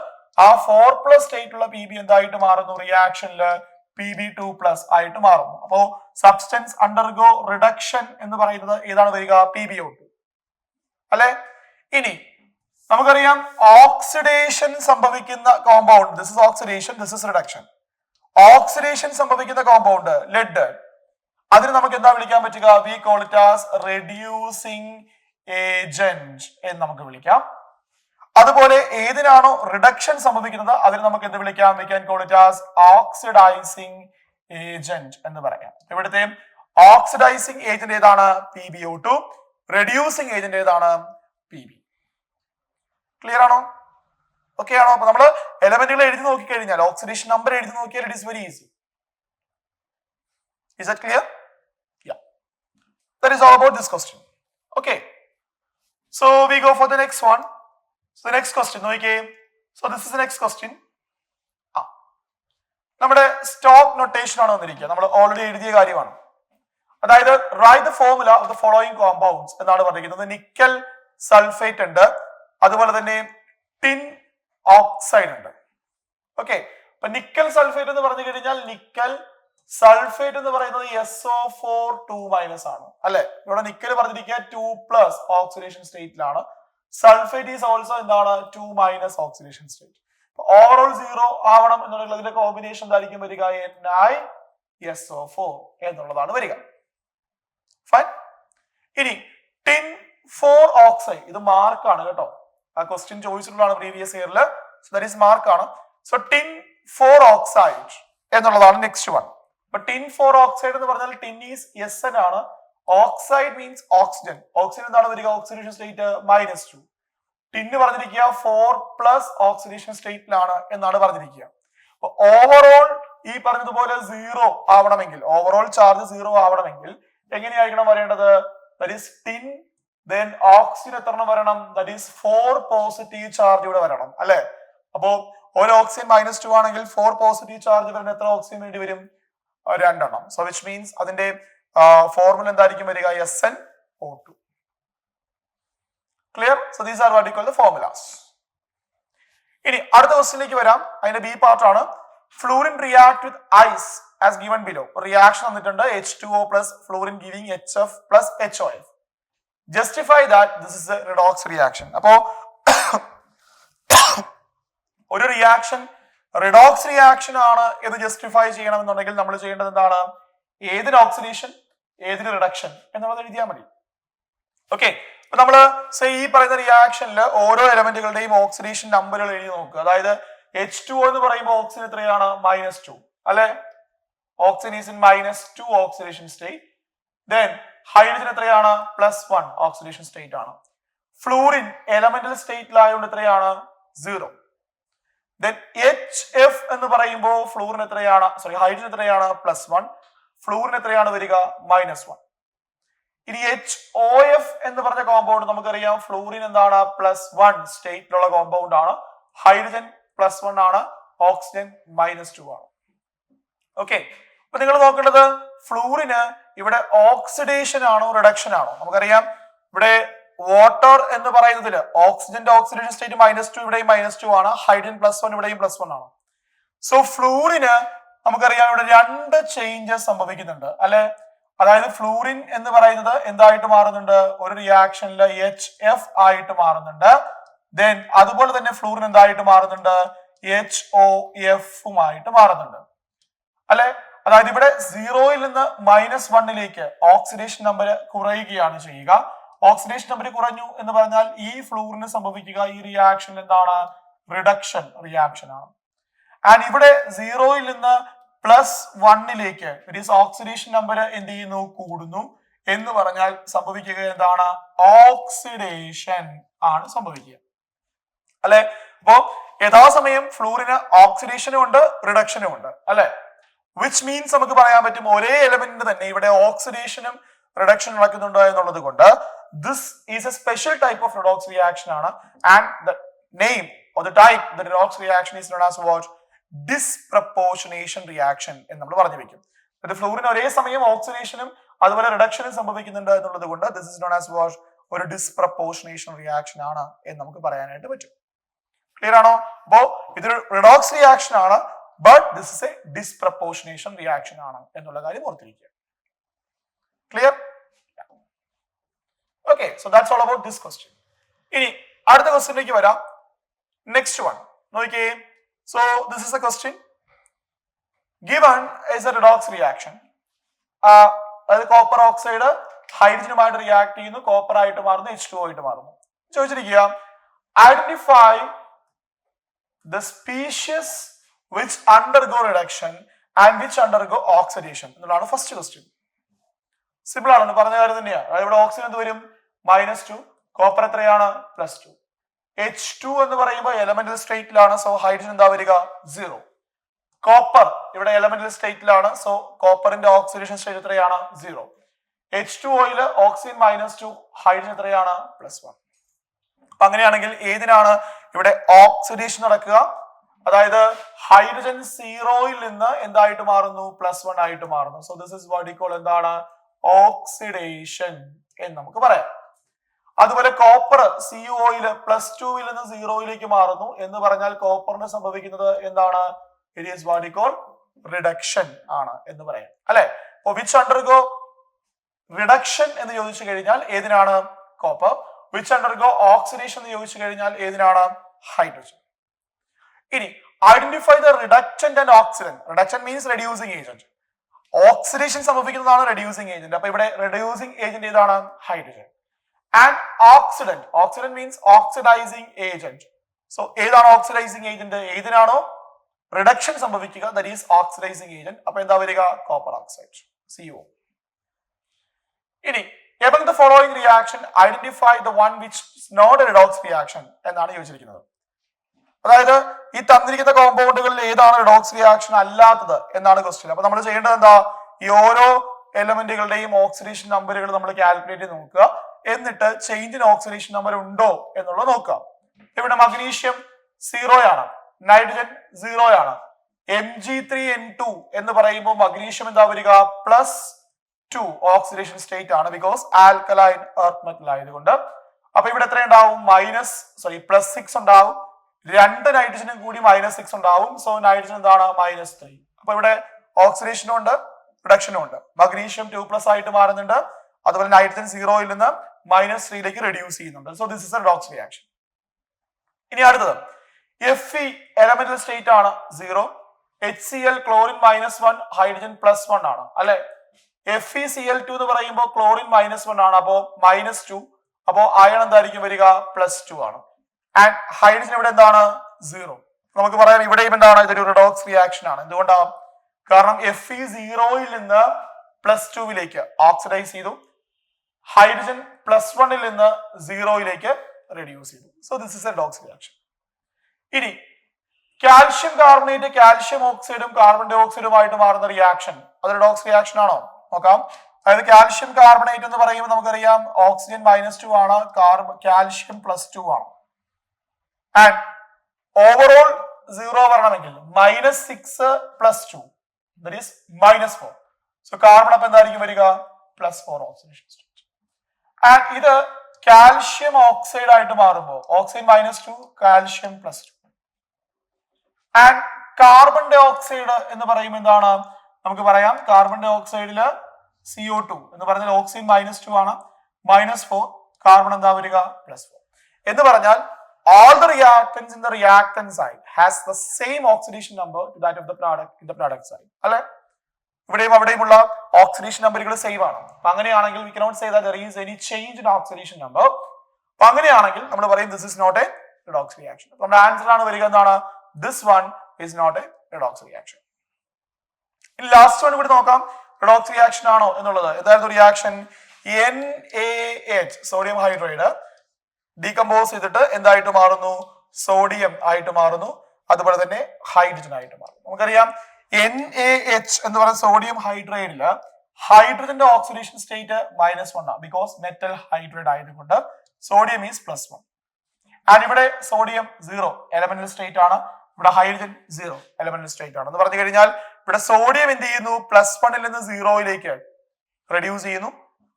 ആ 4+ സ്റ്റേറ്റുള്ള Pb എന്തായിട്ട് മാറുന്നു, റിയാക്ഷനില് Pb2+ ആയിട്ട് മാറുന്നു. അപ്പോ സബ്സ്റ്റൻസ് അണ്ടർഗോ റിഡക്ഷൻ എന്ന് പറയുന്നത് ഏതാണ് വരിക, PbO2 അല്ലെ. ഇനി നമുക്കറിയാം ഓക്സിഡേഷൻ സംഭവിക്കുന്ന compound, this is oxidation, this is reduction. Oxidation സംഭവിക്കുന്ന കോമ്പൗണ്ട് ലെഡ്, അതിന് നമുക്ക് എന്താ വിളിക്കാൻ പറ്റുക, V call it as reducing agent എന്ന് നമുക്ക് വിളിക്കാം. അതുപോലെ ഏതിനാണോ റിഡക്ഷൻ സംഭവിക്കുന്നത് അതിന് നമുക്ക് എന്ത് വിളിക്കാം, we can call it as oxidising agent എന്ന് പറയാം. ഇവിടുത്തെ ഓക്സിഡൈസിങ് ഏജന്റ് ഏതാണ്, PbO2. റെഡ്യൂസിങ് ഏജന്റ് ഏതാണ്, Pb. ക്ലിയർ ആണോ, ഓക്കെ ആണോ? അപ്പൊ നമ്മൾ എലമെന്റുകൾ എഴുതി നോക്കിക്കഴിഞ്ഞാൽ ഓക്സിഡേഷൻ നമ്പർ എഴുതി നോക്കിയാൽ it is very easy. Is that clear? Yeah. That is all about this question. Okay. So we go for the next one. So the next question, okay. So this is the next question. നമ്മുടെ stock notation ആണ് വന്നിരിക്കുക, നമ്മൾ already എഴുതിയ കാര്യമാണ്. അതായത് write the formula of the following compounds എന്നാണ് പറഞ്ഞിരിക്കുന്നത്. Nickel sulphate ഉണ്ട്, അതുപോലെ തന്നെ ടിൻ ഓക്സൈഡ് ഉണ്ട്. ഓക്കെ, അപ്പൊ നിക്കൽ സൾഫേറ്റ് എന്ന് പറഞ്ഞു കഴിഞ്ഞാൽ നിക്കൽ സൾഫേറ്റ് എന്ന് പറയുന്നത് SO4 2- ആണ് അല്ലെ. ഇവിടെ നിക്കൽ പറഞ്ഞിരിക്കുക 2+ ഓക്സിഡേഷൻ സ്റ്റേറ്റിലാണ്. സൾഫേറ്റ് ഈസ് ഓൾസോ എന്താണ്, 2- ഓക്സിഡേഷൻ സ്റ്റേറ്റ്. ഓവറോൾ 0 ആവണം എന്നുള്ളതിന്റെ കോമ്പിനേഷൻ എന്തായിരിക്കും വരിക, NiSO4 എന്നുള്ളതാണ് വരിക. ഫൈൻ. ഇനി ടിൻ 4 ഓക്സൈഡ്, ഇത് മാർക്കാണ് കേട്ടോ, ആ ക്വസ്റ്റ്യൻ ചോദിച്ചിട്ടുള്ളതാണ് പ്രീവിയസ് ഇയറിൽ. സോ ദാറ്റ് ഈസ് മാർക്കാണ്. സോ ടിൻ 4 ഓക്സൈഡ് എന്നുള്ളതാണ് നെക്സ്റ്റ് വൺ. ടിൻ 4 ഓക്സൈഡ് എന്ന് പറഞ്ഞാൽ ടിൻ ഈസ് Sn ആണ്, ഓക്സൈഡ് മീൻസ് ഓക്സിജൻ. ഓക്സിജൻ എന്താണ് വരിക, ഓക്സിഡേഷൻ സ്റ്റേറ്റ് -2. ടിന്ന് പറഞ്ഞിരിക്കുക 4+ ഓക്സിഡേഷൻ സ്റ്റേറ്റിലാണ് എന്നാണ് പറഞ്ഞിരിക്കുക. അപ്പൊ ഓവറോൾ ഈ പറഞ്ഞതുപോലെ 0 ആവണമെങ്കിൽ, ഓവറോൾ ചാർജ് 0 ആവണമെങ്കിൽ എങ്ങനെയായിരിക്കണം വരേണ്ടത്, that is tin, then oxygen എത്ര വരണം, ദാറ്റ് ഈസ് 4 പോസിറ്റീവ് ചാർജ് ഇവിടെ വരണം അല്ലെ. അപ്പോ ഒരു ഓക്സിജൻ -2 ആണെങ്കിൽ 4 പോസിറ്റീവ് ചാർജ് വരുന്ന എത്ര ഓക്സിജൻ വേണ്ടി വരും, 2. സോ വിച്ച് മീൻസ് അതിന്റെ ഫോർമുല എന്തായിരിക്കും വരിക, SnO2. Clear? So these are what you call the formulas. ഇനി അടുത്ത ക്വസ്റ്റ്യനിലേക്ക് വരാം. അതിന്റെ ബി പാർട്ട് ആണ്. Fluorine react with ice as given below. Reaction വന്നിട്ടുണ്ട്, H2O plus fluorine giving HF plus HOF. Justify that this is a redox reaction. അപ്പോ ഒരു reaction redox reaction ആണ് എന്ന് ജസ്റ്റിഫൈ ചെയ്യണമെന്നുണ്ടെങ്കിൽ നമ്മൾ ചെയ്യേണ്ടത് എന്താണ്? ഏതിന് ഓക്സിഡേഷൻ, ഏതിന് റിഡക്ഷൻ എന്നുള്ളത് എഴുതിയാൽ മതി. ഓക്കെ, അപ്പൊ നമ്മള് ഈ പറയുന്ന റിയാക്ഷനിൽ ഓരോ എലമെന്റുകളുടെയും ഓക്സിഡേഷൻ നമ്പറുകൾ എഴുതി നോക്കുക. അതായത് H2O എന്ന് പറയുമ്പോൾ ഓക്സിജൻ എത്രയാണ്? -2 അല്ലെ? Oxygen is in -2 oxidation state. Then hydrogen എത്രയാണ്? +1 ഓക്സിഡേഷൻ സ്റ്റേറ്റ് ആണ്. ഫ്ലൂറിൻ എലമെന്റൽ സ്റ്റേറ്റിലായതുകൊണ്ട് എത്രയാണ്? 0. ദെൻ HF എന്ന് പറയുമ്പോൾ ഫ്ലൂറിൻ എത്രയാണ്? ഹൈഡ്രജൻ എത്രയാണ്? +1. ഫ്ലൂറിൻ എത്രയാണ് വരിക? -1. ഇനി HOF എന്ന് പറഞ്ഞ കോമ്പൗണ്ട് നമുക്കറിയാം ഫ്ലൂറിൻ എന്താണ്? +1 സ്റ്റേറ്റിലുള്ള കോമ്പൗണ്ട് ആണ്. ഹൈഡ്രജൻ +1 ആണ്. ഓക്സിജൻ -2 ആണ്. ഓക്കെ, അപ്പൊ നിങ്ങൾ നോക്കേണ്ടത് ഫ്ലൂറിന് ഇവിടെ ഓക്സിഡേഷൻ ആണോ റിഡക്ഷൻ ആണോ? നമുക്കറിയാം ഇവിടെ വാട്ടർ എന്ന് പറയുന്നതിൽ ഓക്സിജന്റെ ഓക്സിഡേഷൻ സ്റ്റേറ്റ് -2, ഇവിടെയും -2 ആണ്. ഹൈഡ്രജൻ +1, ഇവിടെയും +1 ആണ്. സോ ഫ്ലൂറിന് നമുക്കറിയാം ഇവിടെ 2 ചേഞ്ചസ് സംഭവിക്കുന്നുണ്ട് അല്ലെ? അതായത് ഫ്ലൂറിൻ എന്ന് പറയുന്നത് എന്തായിട്ട് മാറുന്നുണ്ട്? ഒരു റിയാക്ഷനിൽ HF ആയിട്ട് മാറുന്നുണ്ട്. ദെൻ അതുപോലെ തന്നെ ഫ്ലൂറിൻ എന്തായിട്ട് മാറുന്നുണ്ട്? HOF മാറുന്നുണ്ട് അല്ലെ? അതായത് ഇവിടെ 0യിൽ നിന്ന് -1ലേക്ക് ഓക്സിഡേഷൻ നമ്പർ കുറയുകയാണ് ചെയ്യുക. ഓക്സിഡേഷൻ നമ്പർ കുറഞ്ഞു എന്ന് പറഞ്ഞാൽ ഈ ഫ്ലൂറിന് സംഭവിക്കുക ഈ റിയാക്ഷൻ എന്താണ്? റിഡക്ഷൻ റിയാക്ഷൻ ആണ്. ആൻഡ് ഇവിടെ 0യിൽ നിന്ന് +1ലേക്ക് ഓക്സിഡേഷൻ നമ്പർ എന്ത് ചെയ്യുന്നു? കൂടുന്നു എന്ന് പറഞ്ഞാൽ സംഭവിക്കുക എന്താണ്? ഓക്സിഡേഷൻ ആണ് സംഭവിക്കുക അല്ലെ? അപ്പോ യഥാസമയം ഫ്ലൂറിന് ഓക്സിഡേഷനും ഉണ്ട് റിഡക്ഷനും ഉണ്ട് അല്ലെ? വിച്ച് മീൻസ് നമുക്ക് പറയാൻ പറ്റും ഒരേ എലമെന്റിന് തന്നെ ഇവിടെ ഓക്സിഡേഷനും റിഡക്ഷൻ നടക്കുന്നുണ്ടോ എന്നുള്ളത് കൊണ്ട് this is a special type of redox reaction ആണ്. And the name or the type the redox reaction is known as what? Disproportionation reaction എന്ന് നമ്മൾ പറഞ്ഞു വെക്കും. ഫ്ലൂറിന് ഒരേ സമയം ഓക്സിഡേഷനും അതുപോലെ റിഡക്ഷനും സംഭവിക്കുന്നുണ്ട് എന്നുള്ളത് കൊണ്ട് this is known as what? ഒരു ഡിസ്പ്രപ്പോർഷനേഷൻ റിയാക്ഷൻ ആണ് എന്ന് നമുക്ക് പറയാനായിട്ട് പറ്റും. ക്ലിയർ ആണോ? അപ്പോ ഇതൊരു റിഡോക്സ് റിയാക്ഷൻ ആണ്, but this is A disproportionation reaction ആണ് എന്നുള്ള കാര്യം ഓർത്തിരിക്കുക. Clear? Okay, so that's all about this question. ഇനി അടുത്ത ക്വസ്റ്റ്യനിലേക്ക് വരാം. നെക്സ്റ്റ് വൺ നോക്കിയേ. So this is a question. Given is a redox reaction. അതായത് കോപ്പർ ഓക്സൈഡ് ഹൈഡ്രജനുമായിട്ട് റിയാക്ട് ചെയ്യുന്നു, കോപ്പർ ആയിട്ട് മാറുന്നു, H2O ആയിട്ട് മാറുന്നു. ചോദിച്ചിരിക്കുക identify the species which undergo reduction and which undergo oxidation എന്നുള്ളതാണ് ഫസ്റ്റ് ക്വസ്റ്റ്യൻ. സിമ്പിൾ ആണ്, പറഞ്ഞ കാര്യം തന്നെയാണ്. അതായത് ഇവിടെ ഓക്സിജൻ എന്ത് വരും? -2. കോപ്പർ എത്രയാണ്? +2. H2 എന്ന് പറയുമ്പോൾ എലമെന്റൽ സ്റ്റേറ്റിലാണ്, സോ ഹൈഡ്രജൻ എന്താ വരിക? 0. കോപ്പർ ഇവിടെ എലമെന്റൽ സ്റ്റേറ്റിലാണ്, സോ കോപ്പറിന്റെ ഓക്സിഡേഷൻ സ്റ്റേറ്റ് എത്രയാണ്? 0. H2O ഓക്സിജൻ -2, ഹൈഡ്രജൻ എത്രയാണ്? +1. അപ്പൊ അങ്ങനെയാണെങ്കിൽ ഏതിനാണ് ഇവിടെ ഓക്സിഡേഷൻ നടക്കുക? അതായത് ഹൈഡ്രജൻ 0യിൽ നിന്ന് എന്തായിട്ട് മാറുന്നു? +1 ആയിട്ട് മാറുന്നു. So this is what we call എന്താണ്? ഓക്സിഡേഷൻ എന്ന് നമുക്ക് പറയാം. അതുപോലെ കോപ്പർ CuO +2ൽ നിന്ന് 0യിലേക്ക് മാറുന്നു എന്ന് പറഞ്ഞാൽ കോപ്പറിന് സംഭവിക്കുന്നത് എന്താണ്? It is what we call reduction ആണ് എന്ന് പറയാം അല്ലെ? അപ്പൊ വിച്ച് അണ്ടർഗോ റിഡക്ഷൻ എന്ന് ചോദിച്ചു കഴിഞ്ഞാൽ ഏതിനാണ്? കോപ്പർ. വിച്ച് അണ്ടർഗോ ഓക്സിഡേഷൻ എന്ന് ചോദിച്ചു കഴിഞ്ഞാൽ ഏതിനാണ്? ഹൈഡ്രജൻ. ഇനി identify the reductant and oxidant. Reductant means reducing agent. Oxidation സംഭവിക്കുന്നതാണ് റെഡ്യൂസിങ് ഏജന്റ്. അപ്പൊ ഇവിടെ റെഡ്യൂസിങ് ഏജന്റ് ഏതാണ്? Hydrogen. And oxidant. Oxidant means oxidizing agent. So ഏതാണ് ഓക്സിഡൈസിങ് ഏജന്റ്? ഏതിനാണോ റിഡക്ഷൻ സംഭവിക്കുക, that is oxidizing agent. അപ്പൊ എന്താ വരിക? Copper oxide, CO. ഇനി among the following reaction identify the one which is not a redox reaction എന്നാണ് ചോദിച്ചിരിക്കുന്നത്. അതായത് ഈ തന്നിരിക്കുന്ന കോമ്പൗണ്ടുകളിൽ ഏതാണ് റിഡോക്സ് റിയാക്ഷൻ അല്ലാത്തത് എന്നാണ് ക്വസ്റ്റ്യൻ. അപ്പൊ നമ്മൾ ചെയ്യേണ്ടത് എന്താ? ഈ ഓരോ എലമെന്റുകളുടെയും ഓക്സിഡേഷൻ നമ്പറുകൾ നമ്മൾ കാൽക്കുലേറ്റ് ചെയ്ത് നോക്കുക. എന്നിട്ട് ചേഞ്ച് ഇൻ ഓക്സിഡേഷൻ നമ്പർ ഉണ്ടോ എന്നുള്ളത് നോക്കാം. ഇവിടെ മഗ്നീഷ്യം 0 ആണ്, നൈട്രജൻ 0 ആണ്. Mg3N2 എന്ന് പറയുമ്പോൾ മഗ്നീഷ്യം എന്താ വരിക? +2 ഓക്സിഡേഷൻ സ്റ്റേറ്റ് ആണ്, ബിക്കോസ് ആൽക്കലൈൻ എർത്ത് മെറ്റൽ ആയതുകൊണ്ട്. അപ്പൊ ഇവിടെ എത്ര ഉണ്ടാവും? +6 ഉണ്ടാവും. 2 നൈട്രജനും കൂടി -6 ഉണ്ടാവും. സോ നൈട്രജൻ എന്താണ്? -3. അപ്പൊ ഇവിടെ ഓക്സിഡേഷനും ഉണ്ട് റിഡക്ഷനും ഉണ്ട്. മഗ്നീഷ്യം 2+ ആയിട്ട് മാറുന്നുണ്ട്. അതുപോലെ നൈട്രജൻ 0യിൽ നിന്ന് -3ലേക്ക് റെഡ്യൂസ് ചെയ്യുന്നുണ്ട്. So this is a redox reaction. ഇനി അടുത്തത് Fe elemental state ആണ് 0, HCl ക്ലോറിൻ -1 ഹൈഡ്രജൻ +1 ആണ് അല്ലെ. FeCl2 എന്ന് പറയുമ്പോൾ ക്ലോറിൻ -1 ആണ്, അപ്പോ -2, അപ്പോ അയൺ എന്തായിരിക്കും വരിക +2 ആണ്. ആൻഡ് ഹൈഡ്രജൻ ഇവിടെ എന്താണ് 0. നമുക്ക് പറയാം ഇവിടെയും എന്താണ് ഇതൊരു റിഡോക്സ് റിയാക്ഷൻ ആണ്. എന്തുകൊണ്ടാണ്? കാരണം Fe 0യിൽ നിന്ന് +2ലേക്ക് ഓക്സിഡൈസ് ചെയ്തു, ഹൈഡ്രജൻ +1ൽ നിന്ന് 0യിലേക്ക് റെഡ്യൂസ് ചെയ്തു. So this is a redox reaction. ഇനി കാൽഷ്യം കാർബണേറ്റ് കാൽഷ്യം ഓക്സൈഡും കാർബൺ ഡൈ ഓക്സൈഡുമായിട്ട് മാറുന്ന റിയാക്ഷൻ അത് റിഡോക്സ് റിയാക്ഷൻ ആണോ നോക്കാം. അതായത് കാൽഷ്യം കാർബണേറ്റ് എന്ന് പറയുമ്പോൾ നമുക്കറിയാം ഓക്സിജൻ -2 ആണ്, കാൽഷ്യം +2 ആണ്. ആൻഡ് ഓവറോൾ 0 വരണമെങ്കിൽ -6 + 2 that is -4. സോ കാർബൺ അപ്പൊ എന്തായിരിക്കും വരിക +4 ഓക്സിഡേഷൻ സ്റ്റേറ്റ്. ആൻഡ് ഇത് കാൽഷ്യം ഓക്സൈഡ് ആയിട്ട് മാറുമ്പോൾ oxygen -2 calcium +2. And carbon dioxide എന്ന് പറയുമ്പോൾ എന്താണ് നമുക്ക് പറയാം കാർബൺ ഡൈ ഓക്സൈഡില് CO2 എന്ന് പറഞ്ഞാൽ ഓക്സിജൻ -2 ആണ്, -4 കാർബൺ എന്താ വരിക +4 എന്ന് പറഞ്ഞാൽ all the reactants in the reactant side has the same oxidation number to that of the product in the product side അല്ലെ. ഇവിടെയും അവിടെയുമുള്ള ഓക്സിഡേഷൻ നമ്പറുകൾ സെയിം ആണ്. അപ്പൊ അങ്ങനെയാണെങ്കിൽ we cannot say that there is any change in oxidation number. അപ്പൊ അങ്ങനെയാണെങ്കിൽ നമ്മൾ പറയും this is not a redox reaction. നമ്മുടെ ആൻസർ ആണ് വരിക എന്താണ് this one is not a redox reaction. ഇനി ലാസ്റ്റ് വൺ ഇവിടെ നോക്കാം റിഡോക്സ് റിയാക്ഷൻ ആണോ എന്നുള്ളത്. എന്തായിരുന്നു reaction? NaH sodium hydride decompose ചെയ്തിട്ട് എന്തായിട്ട് മാറുന്നു സോഡിയം ആയിട്ട് മാറുന്നു, അതുപോലെ തന്നെ ഹൈഡ്രജൻ ആയിട്ട് മാറും. നമുക്കറിയാം NaH എന്ന് പറയുന്ന സോഡിയം ഹൈഡ്രൈഡില് ഹൈഡ്രജന്റെ ഓക്സിഡേഷൻ സ്റ്റേറ്റ് -1 ആണ്, ബിക്കോസ് മെറ്റൽ ഹൈഡ്രൈഡ് ആയതുകൊണ്ട് സോഡിയം ഈസ് +1. ആൻഡ് ഇവിടെ സോഡിയം 0 എലമെന്റൽ സ്റ്റേറ്റ് ആണ്, ഇവിടെ ഹൈഡ്രജൻ 0 എലമെന്റൽ സ്റ്റേറ്റ് ആണ് എന്ന് പറഞ്ഞു കഴിഞ്ഞാൽ ഇവിടെ സോഡിയം എന്ത് ചെയ്യുന്നു +1ൽ നിന്ന് 0യിലേക്ക് റെഡ്യൂസ് ചെയ്യുന്നു,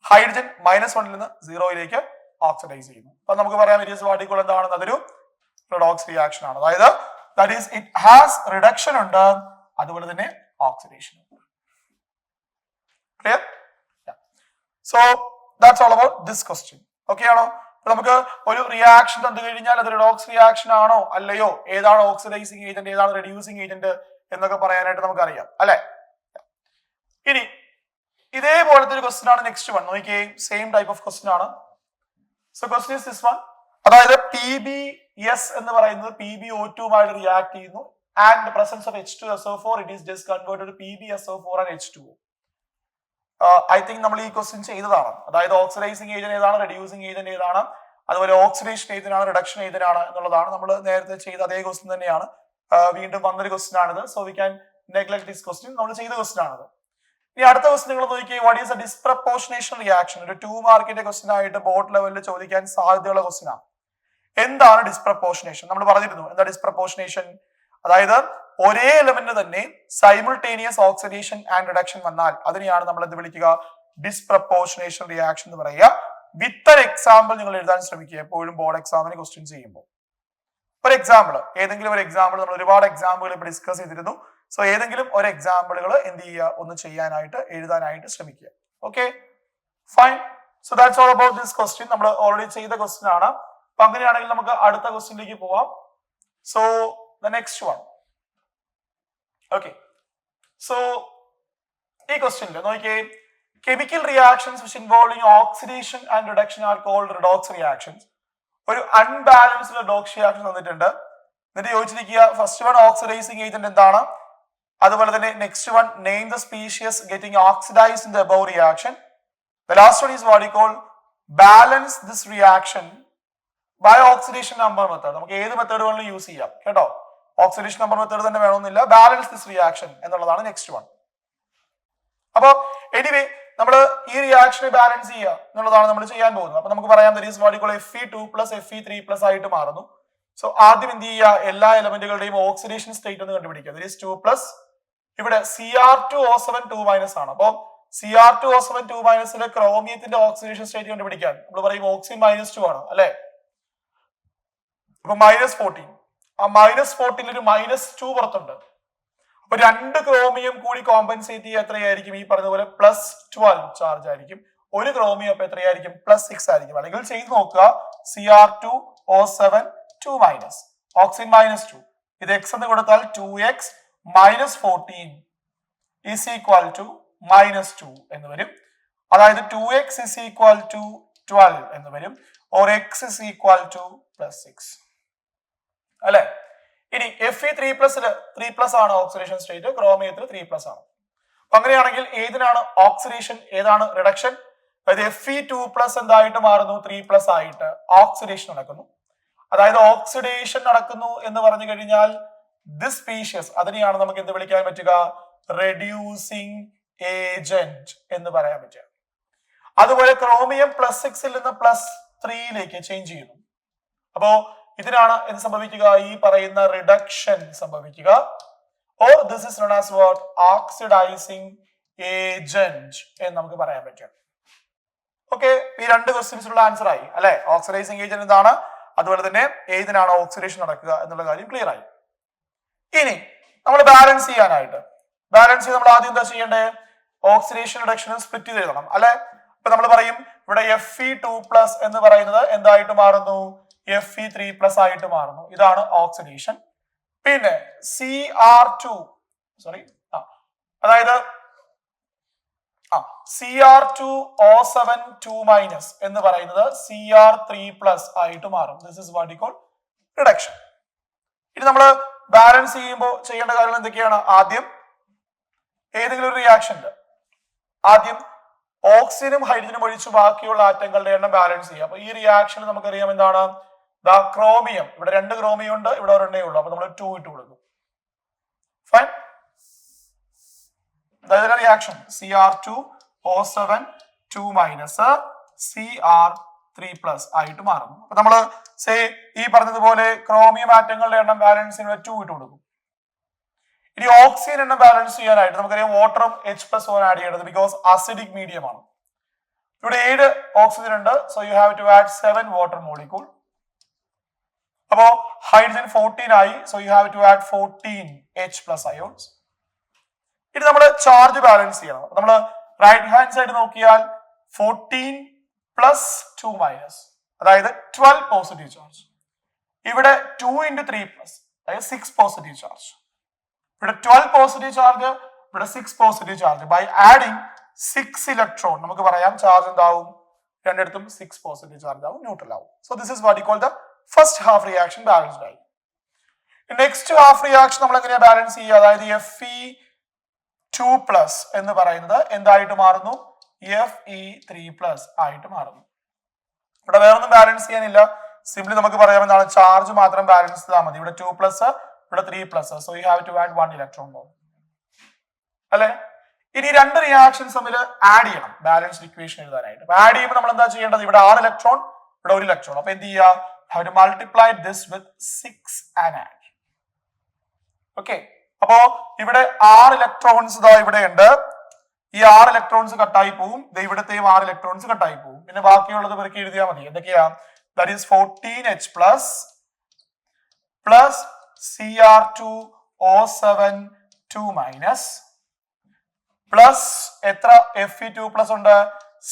ഹൈഡ്രജൻ -1ൽ നിന്ന് 0യിലേക്ക് ഓക്സിഡൈസ് ചെയ്യുന്നു. അപ്പൊ നമുക്ക് പറയാം ഇറ്റ് ഈസ് വാട്ട് ഈക്വൽ എന്താണെന്ന് അതൊരു റിഡോക്സ് റിയാക്ഷൻ ആണ്. അതായത് that is it has reduction ഉണ്ട്, അതുപോലെ തന്നെ ഓക്സിഡേഷൻ ഉണ്ട്. Clear? So that's all about this question. Okay ആണോ? നമുക്ക് ഒരു റിയാക്ഷൻ തന്നു കഴിഞ്ഞാൽ അത് റിഡോക്സ് റിയാക്ഷൻ ആണോ അല്ലയോ, ഏതാണ് ഓക്സിഡൈസിങ് ഏജന്റ് ഏതാണ് റെഡ്യൂസിങ് ഏജന്റ് എന്നൊക്കെ പറയാനായിട്ട് നമുക്കറിയാം അല്ലെ. ഇനി ഇതേപോലത്തെ ഒരു ക്വസ്റ്റ്യൻ ആണ് നെക്സ്റ്റ് വൺ. നോക്കിയേ, സെയിം ടൈപ്പ് ഓഫ് ക്വസ്റ്റ്യൻ ആണ്. So question is this one. അതായത് PbS എന്ന് പറയുന്നത് PbO2 റിയാക്ട് ചെയ്യുന്നു and presence of H2SO4 it is just converted PbSO4 and H2O. I think നമ്മൾ ഈ ക്വസ്റ്റ്യൻ ചെയ്തതാണ്. അതായത് ഓക്സിഡൈസിങ് ഏജന്റ് ഏതാണ്, റെഡ്യൂസിങ് ഏജന്റ് ഏതാണ്, അതുപോലെ ഓക്സിഡേഷൻ ഏജന്റ് ആണ്, റിഡക്ഷൻ ഏജന്റ് ആണ് എന്നുള്ളതാണ് നമ്മൾ നേരത്തെ ചെയ്ത അതേ ക്വസ്റ്റ്യൻ തന്നെയാണ്. വീണ്ടും വന്നൊരു ക്വസ്റ്റ്യൻ ആണിത്. So we can neglect this question. നമ്മൾ ചെയ്ത ക്വസ്റ്റ്യൻ ആണിത്. ഇനി അടുത്ത ക്വസ്റ്റ്യൻ നിങ്ങൾ നോക്കിയേ, what is A disproportionation reaction. ഒരു 2 മാർക്കിന്റെ ക്വസ്റ്റ്യൻ ആയിട്ട് ബോർഡ് ലെവലിൽ ചോദിക്കാൻ സാധ്യതയുള്ള ക്വസ്റ്റ്യൻ ആണ്. എന്താണ് ഡിസ്പ്രപ്പോർഷനേഷൻ? നമ്മൾ പറഞ്ഞിരുന്നു എന്താ ഡിസ്പ്രപ്പോർഷനേഷൻ. അതായത് ഒരേ എലമെന്റ് തന്നെ സൈമിൾട്ടേനിയസ് ഓക്സിഡേഷൻ ആൻഡ് റിഡക്ഷൻ വന്നാൽ അതിനെയാണ് നമ്മൾ എന്ത് വിളിക്കുക ഡിസ്പ്രപ്പോർഷനേഷൻ റിയാക്ഷൻ എന്ന് പറയുക. വിത്ത് ആൻ എക്സാമ്പിൾ നിങ്ങൾ എഴുതാൻ ശ്രമിക്കുക എപ്പോഴും ബോർഡ് എക്സാമിന് ക്വസ്റ്റ്യൻ ചെയ്യുമ്പോൾ. ഒരു എക്സാമ്പിൾ, ഏതെങ്കിലും ഒരു എക്സാമ്പിൾ, നമ്മൾ ഒരുപാട് എക്സാമ്പിൾ ഇപ്പോൾ ഡിസ്കസ് ചെയ്തിരുന്നു. സോ ഏതെങ്കിലും ഒരു എക്സാമ്പിളുകൾ എന്ത് ചെയ്യുക ഒന്ന് ചെയ്യാനായിട്ട് എഴുതാനായിട്ട് ശ്രമിക്കുക. Okay fine. So that's all about this question. നമ്മൾ ഓൾറെഡി ചെയ്ത ക്വസ്റ്റ്യൻ ആണ്. അപ്പൊ അങ്ങനെയാണെങ്കിൽ നമുക്ക് അടുത്ത ക്വസ്റ്റ്യനിലേക്ക് പോവാം. So the next one. Okay, so ഈ ക്വസ്റ്റ്യനിൽ നോക്കിയേ, chemical reactions which involving oxidation and reduction are called redox reactions. ഒരു അൺബാലൻസ്ഡ് റിഡോക്സ് റിയാക്ഷൻ തന്നിട്ടുണ്ട്. എന്നിട്ട് ചോദിച്ചിരിക്കുക ഫസ്റ്റ് വൺ ഓക്സിഡൈസിങ് ഏജന്റ് എന്താണ്, അതുപോലെ തന്നെ next one name the species getting oxidised in the above reaction. The last one is what you call balance this reaction by oxidation number method. നമുക്ക് ഏത് method വേണമെങ്കിലും use ചെയ്യാം കേട്ടോ. Oxidation number method തന്നെ വേണമെന്നില്ല. ബാലൻസ് ദിസ് റിയാക്ഷൻ എന്നുള്ളതാണ് next one. അപ്പൊ anyway നമ്മൾ ഈ റിയാക്ഷനെ ബാലൻസ് ചെയ്യുക എന്നുള്ളതാണ് നമ്മൾ ചെയ്യാൻ പോകുന്നത്. അപ്പൊ നമുക്ക് പറയാം that is what you call Fe2 + Fe3 + ആയിട്ട് മാറുന്നു. സോ ആദ്യം എന്ത് ചെയ്യുക, എല്ലാ എലമെന്റുകളുടെയും ഓക്സിഡേഷൻ സ്റ്റേറ്റ് ഒന്ന് കണ്ടുപിടിക്കുക. That is 2+. ഇവിടെ Cr2O7 2- ആണ്. അപ്പൊ Cr2O7 2- ക്രോമിയത്തിന്റെ ഓക്സിഡേഷൻ സ്റ്റേറ്റ് കണ്ടുപിടിക്കാൻ നമ്മൾ പറയും ഓക്സിജൻ -2 ആണ് അല്ലെ. അപ്പൊ -14. ആ -14 ഒരു -2 പുറത്തുണ്ട്. അപ്പൊ 2 ക്രോമിയം കൂടി കോമ്പൻസേറ്റ് ചെയ്യുക എത്രയായിരിക്കും? ഈ പറഞ്ഞ പോലെ +12 ചാർജ് ആയിരിക്കും. ഒരു ക്രോമിയം അപ്പൊ എത്രയായിരിക്കും? +6 ആയിരിക്കും. അല്ലെങ്കിൽ ചെയ്ത് നോക്കുക, Cr2O7 2-. ഓക്സിജൻ -2. ഇത് x എന്ന് കൊടുത്താൽ 2x minus 14 is equal to -2 എന്ന് വരും. അതായത് 2x is equal to 12 എന്ന് വരും. or x is equal to +6 അല്ലെ. ഇനി Fe3+ല് 3+ ആണ് ഓക്സിഡേഷൻ സ്റ്റേറ്റ്, ക്രോമിയത്തിൽ 3+ ആണ്. അങ്ങനെയാണെങ്കിൽ ഏതിനാണ് ഓക്സിഡേഷൻ, ഏതാണ് റിഡക്ഷൻ? അതായത് Fe2+ എന്തായിട്ട് മാറുന്നു? 3+ ആയിട്ട് ഓക്സിഡേഷൻ നടക്കുന്നു. അതായത് ഓക്സിഡേഷൻ നടക്കുന്നു എന്ന് പറഞ്ഞു കഴിഞ്ഞാൽ ദിസ് സ്പീഷ്യസ്, അതിനെയാണ് നമുക്ക് എന്ത് വിളിക്കാൻ പറ്റുക? റെഡ്യൂസിങ് ഏജന്റ് എന്ന് പറയാൻ പറ്റുക. അതുപോലെ ക്രോമിയം +6ൽ നിന്ന് +3യിലേക്ക് ചേഞ്ച് ചെയ്യുന്നു. അപ്പോ ഇതിനാണ് എന്ത് സംഭവിക്കുക? ഈ പറയുന്ന റിഡക്ഷൻ സംഭവിക്കുക. or this is known as what? Oxidizing agent എന്ന് നമുക്ക് പറയാൻ പറ്റും. ഓക്കെ, ഈ രണ്ട് ക്വസ്റ്റ്യൻസിനുള്ള ആൻസർ ആയി അല്ലെ. ഓക്സിഡൈസിങ് ഏജന്റ് എന്താണ്, അതുപോലെ തന്നെ ഏതിനാണ് ഓക്സിഡേഷൻ നടക്കുക എന്നുള്ള കാര്യം ക്ലിയർ ആയി. ഇനി നമ്മൾ ബാലൻസ് ചെയ്യാനായിട്ട് നമ്മൾ ആദ്യം എന്താ ചെയ്യേണ്ടത്? ഓക്സിഡേഷൻ റിഡക്ഷനും സ്പ്ലിറ്റ് ചെയ്ത് എഴുതണം അല്ലെ. ഇപ്പൊ നമ്മൾ പറയും ഇവിടെ Fe2+ എന്ന് പറയുന്നത് എന്തായിട്ട് മാറുന്നു? Fe3+ ആയിട്ട് മാറുന്നു. ഇതാണ് ഓക്സിഡേഷൻ. പിന്നെ Cr2 അതായത് Cr2O7 2- എന്ന് പറയുന്നത് Cr3+ ആയിട്ട് മാറും. This is what you call reduction. ഇനി നമ്മൾ ബാലൻസ് ചെയ്യുമ്പോൾ ചെയ്യേണ്ട കാര്യങ്ങൾ എന്തൊക്കെയാണ്? ആദ്യം ഏതെങ്കിലും ഒരു റിയാക്ഷനിൽ ആദ്യം ഓക്സിജനും ഹൈഡ്രജനും ഒഴിച്ച് ബാക്കിയുള്ള ആറ്റങ്ങളുടെ എണ്ണം ബാലൻസ് ചെയ്യുക. അപ്പൊ ഈ റിയാക്ഷനിൽ നമുക്കറിയാം എന്താണ്? ക്രോമിയം, ഇവിടെ 2 ക്രോമിയം ഉണ്ട്, ഇവിടെ ഒരെണ്ണേ ഉള്ളൂ. അപ്പൊ നമ്മൾ 2 ഇട്ട് കൊടുക്കും. ഫൈൻ. അതായത് റിയാക്ഷൻ Cr2O7 2- Cr3+ ആയിട്ട് മാറുന്നു. അപ്പൊ നമ്മള് ഈ പറഞ്ഞതുപോലെ ക്രോമിയം ആറ്റങ്ങളുടെ എണ്ണം ബാലൻസ് ചെയ്യുന്നത് 2 ഇട്ട് കൊടുക്കും. ഇനി ഓക്സിജൻ എണ്ണം ബാലൻസ് ചെയ്യാനായിട്ട് നമുക്കറിയാം വാട്ടറും H+O ആഡ് ചെയ്യേണ്ടത്, ബിക്കോസ് അസിഡിക് മീഡിയം ആണ്. ഇവിടെ 7 ഓക്സിജൻ ഉണ്ട്, so you have to add 7 water molecule. അപ്പോ ഹൈഡ്രജൻ 14 ആയി, so you have to add 14 H+ ions. ഇനി നമ്മൾ ചാർജ് ബാലൻസ് ചെയ്യണം. നമ്മൾ റൈറ്റ് ഹാൻഡ് സൈഡ് നോക്കിയാൽ 14 + 2- അതായത് 12 പോസിറ്റീവ് ചാർജ്. ഇവിടെ 2 × 3+, അതായത് 6 പോസിറ്റീവ് ചാർജ്. ഇവിടെ 12 പോസിറ്റീവ് ചാർജ്, ഇവിടെ 6 positive charge. By adding 6 electron നമുക്ക് പറയാം ചാർജ് എന്താവും? രണ്ടിടത്തും 6 പോസിറ്റീവ് ചാർജ് ആവും, ന്യൂട്രൽ ആവും. So this is what you call the first half reaction balanced ആയി. നെക്സ്റ്റ് ഹാഫ് റിയാക്ഷൻ നമ്മൾ എങ്ങനെയാ ബാലൻസ് ചെയ്യുക? അതായത് Fe2+ എന്ന് പറയുന്നത് എന്തായിട്ട് മാറുന്നു? Fe3+ ആയിട്ട് മാറുന്നു. ഇവിടെ വേറൊന്നും ബാലൻസ് ചെയ്യാനില്ല, സിംപ്ലി നമുക്ക് പറയാം എന്താണ്? ചാർജ് മാത്രം ബാലൻസ് ചെയ്താൽ മതി. ഇവിടെ 2+, ഇവിടെ 3+, so you have to add 1 electron ബോംബ് അല്ലെ. ഇനി രണ്ട് റിയാക്ഷൻസ് തമ്മിൽ ആഡ് ചെയ്യണം ബാലൻസ്ഡ് ഇക്വേഷൻ എഴുതാനായിട്ട്. ആഡ് ചെയ്യുമ്പോൾ നമ്മൾ എന്താ ചെയ്യേണ്ടത്? ഇവിടെ 6 ഇലക്ട്രോൺ, ഇവിടെ 1 ഇലക്ട്രോൺ. അപ്പൊ എന്ത് ചെയ്യുക? have to multiply this with 6 and add. Okay, അപ്പോ ഇവിടെ 6 ഇലക്ട്രോൺസ് ഇതാ ഇവിടെ ഉണ്ട്. ഈ 6 ഇലക്ട്രോൺസ് കട്ടായി പോവും, ഇവിടത്തെയും 6 ഇലക്ട്രോൺസ് കട്ടായി പോവും. പിന്നെ ബാക്കിയുള്ളത് പെറുക്കി എഴുതിയാൽ മതി. എന്തൊക്കെയാ? that is 14H+ plus Cr2O7 2- plus എത്ര Fe2+ ഉണ്ട്?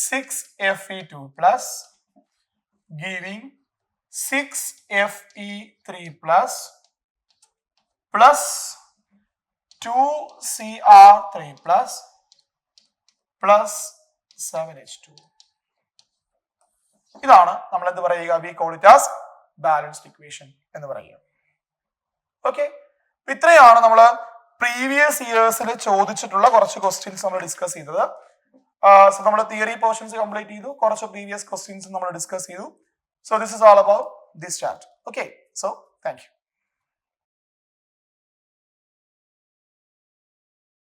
6 Fe2+, giving 6 Fe3+ plus 2 Cr3+ plus 7H2. ഇതാണ് നമ്മൾ എന്ത് പറയുക? V call it as balanced equation എന്ന് പറയുക. ഓക്കെ, ഇത്രയാണ് നമ്മൾ പ്രീവിയസ് ഇയേഴ്സിൽ ചോദിച്ചിട്ടുള്ള കുറച്ച് ക്വസ്റ്റ്യൻസ് നമ്മൾ ഡിസ്കസ് ചെയ്തത്. സോ നമ്മൾ തിയറി പോർഷൻസ് കംപ്ലീറ്റ് ചെയ്തു, കുറച്ച് പ്രീവിയസ് ക്വസ്റ്റ്യൻസ് നമ്മൾ ഡിസ്കസ് ചെയ്തു. So this is all about this chapter. Okay, so thank you.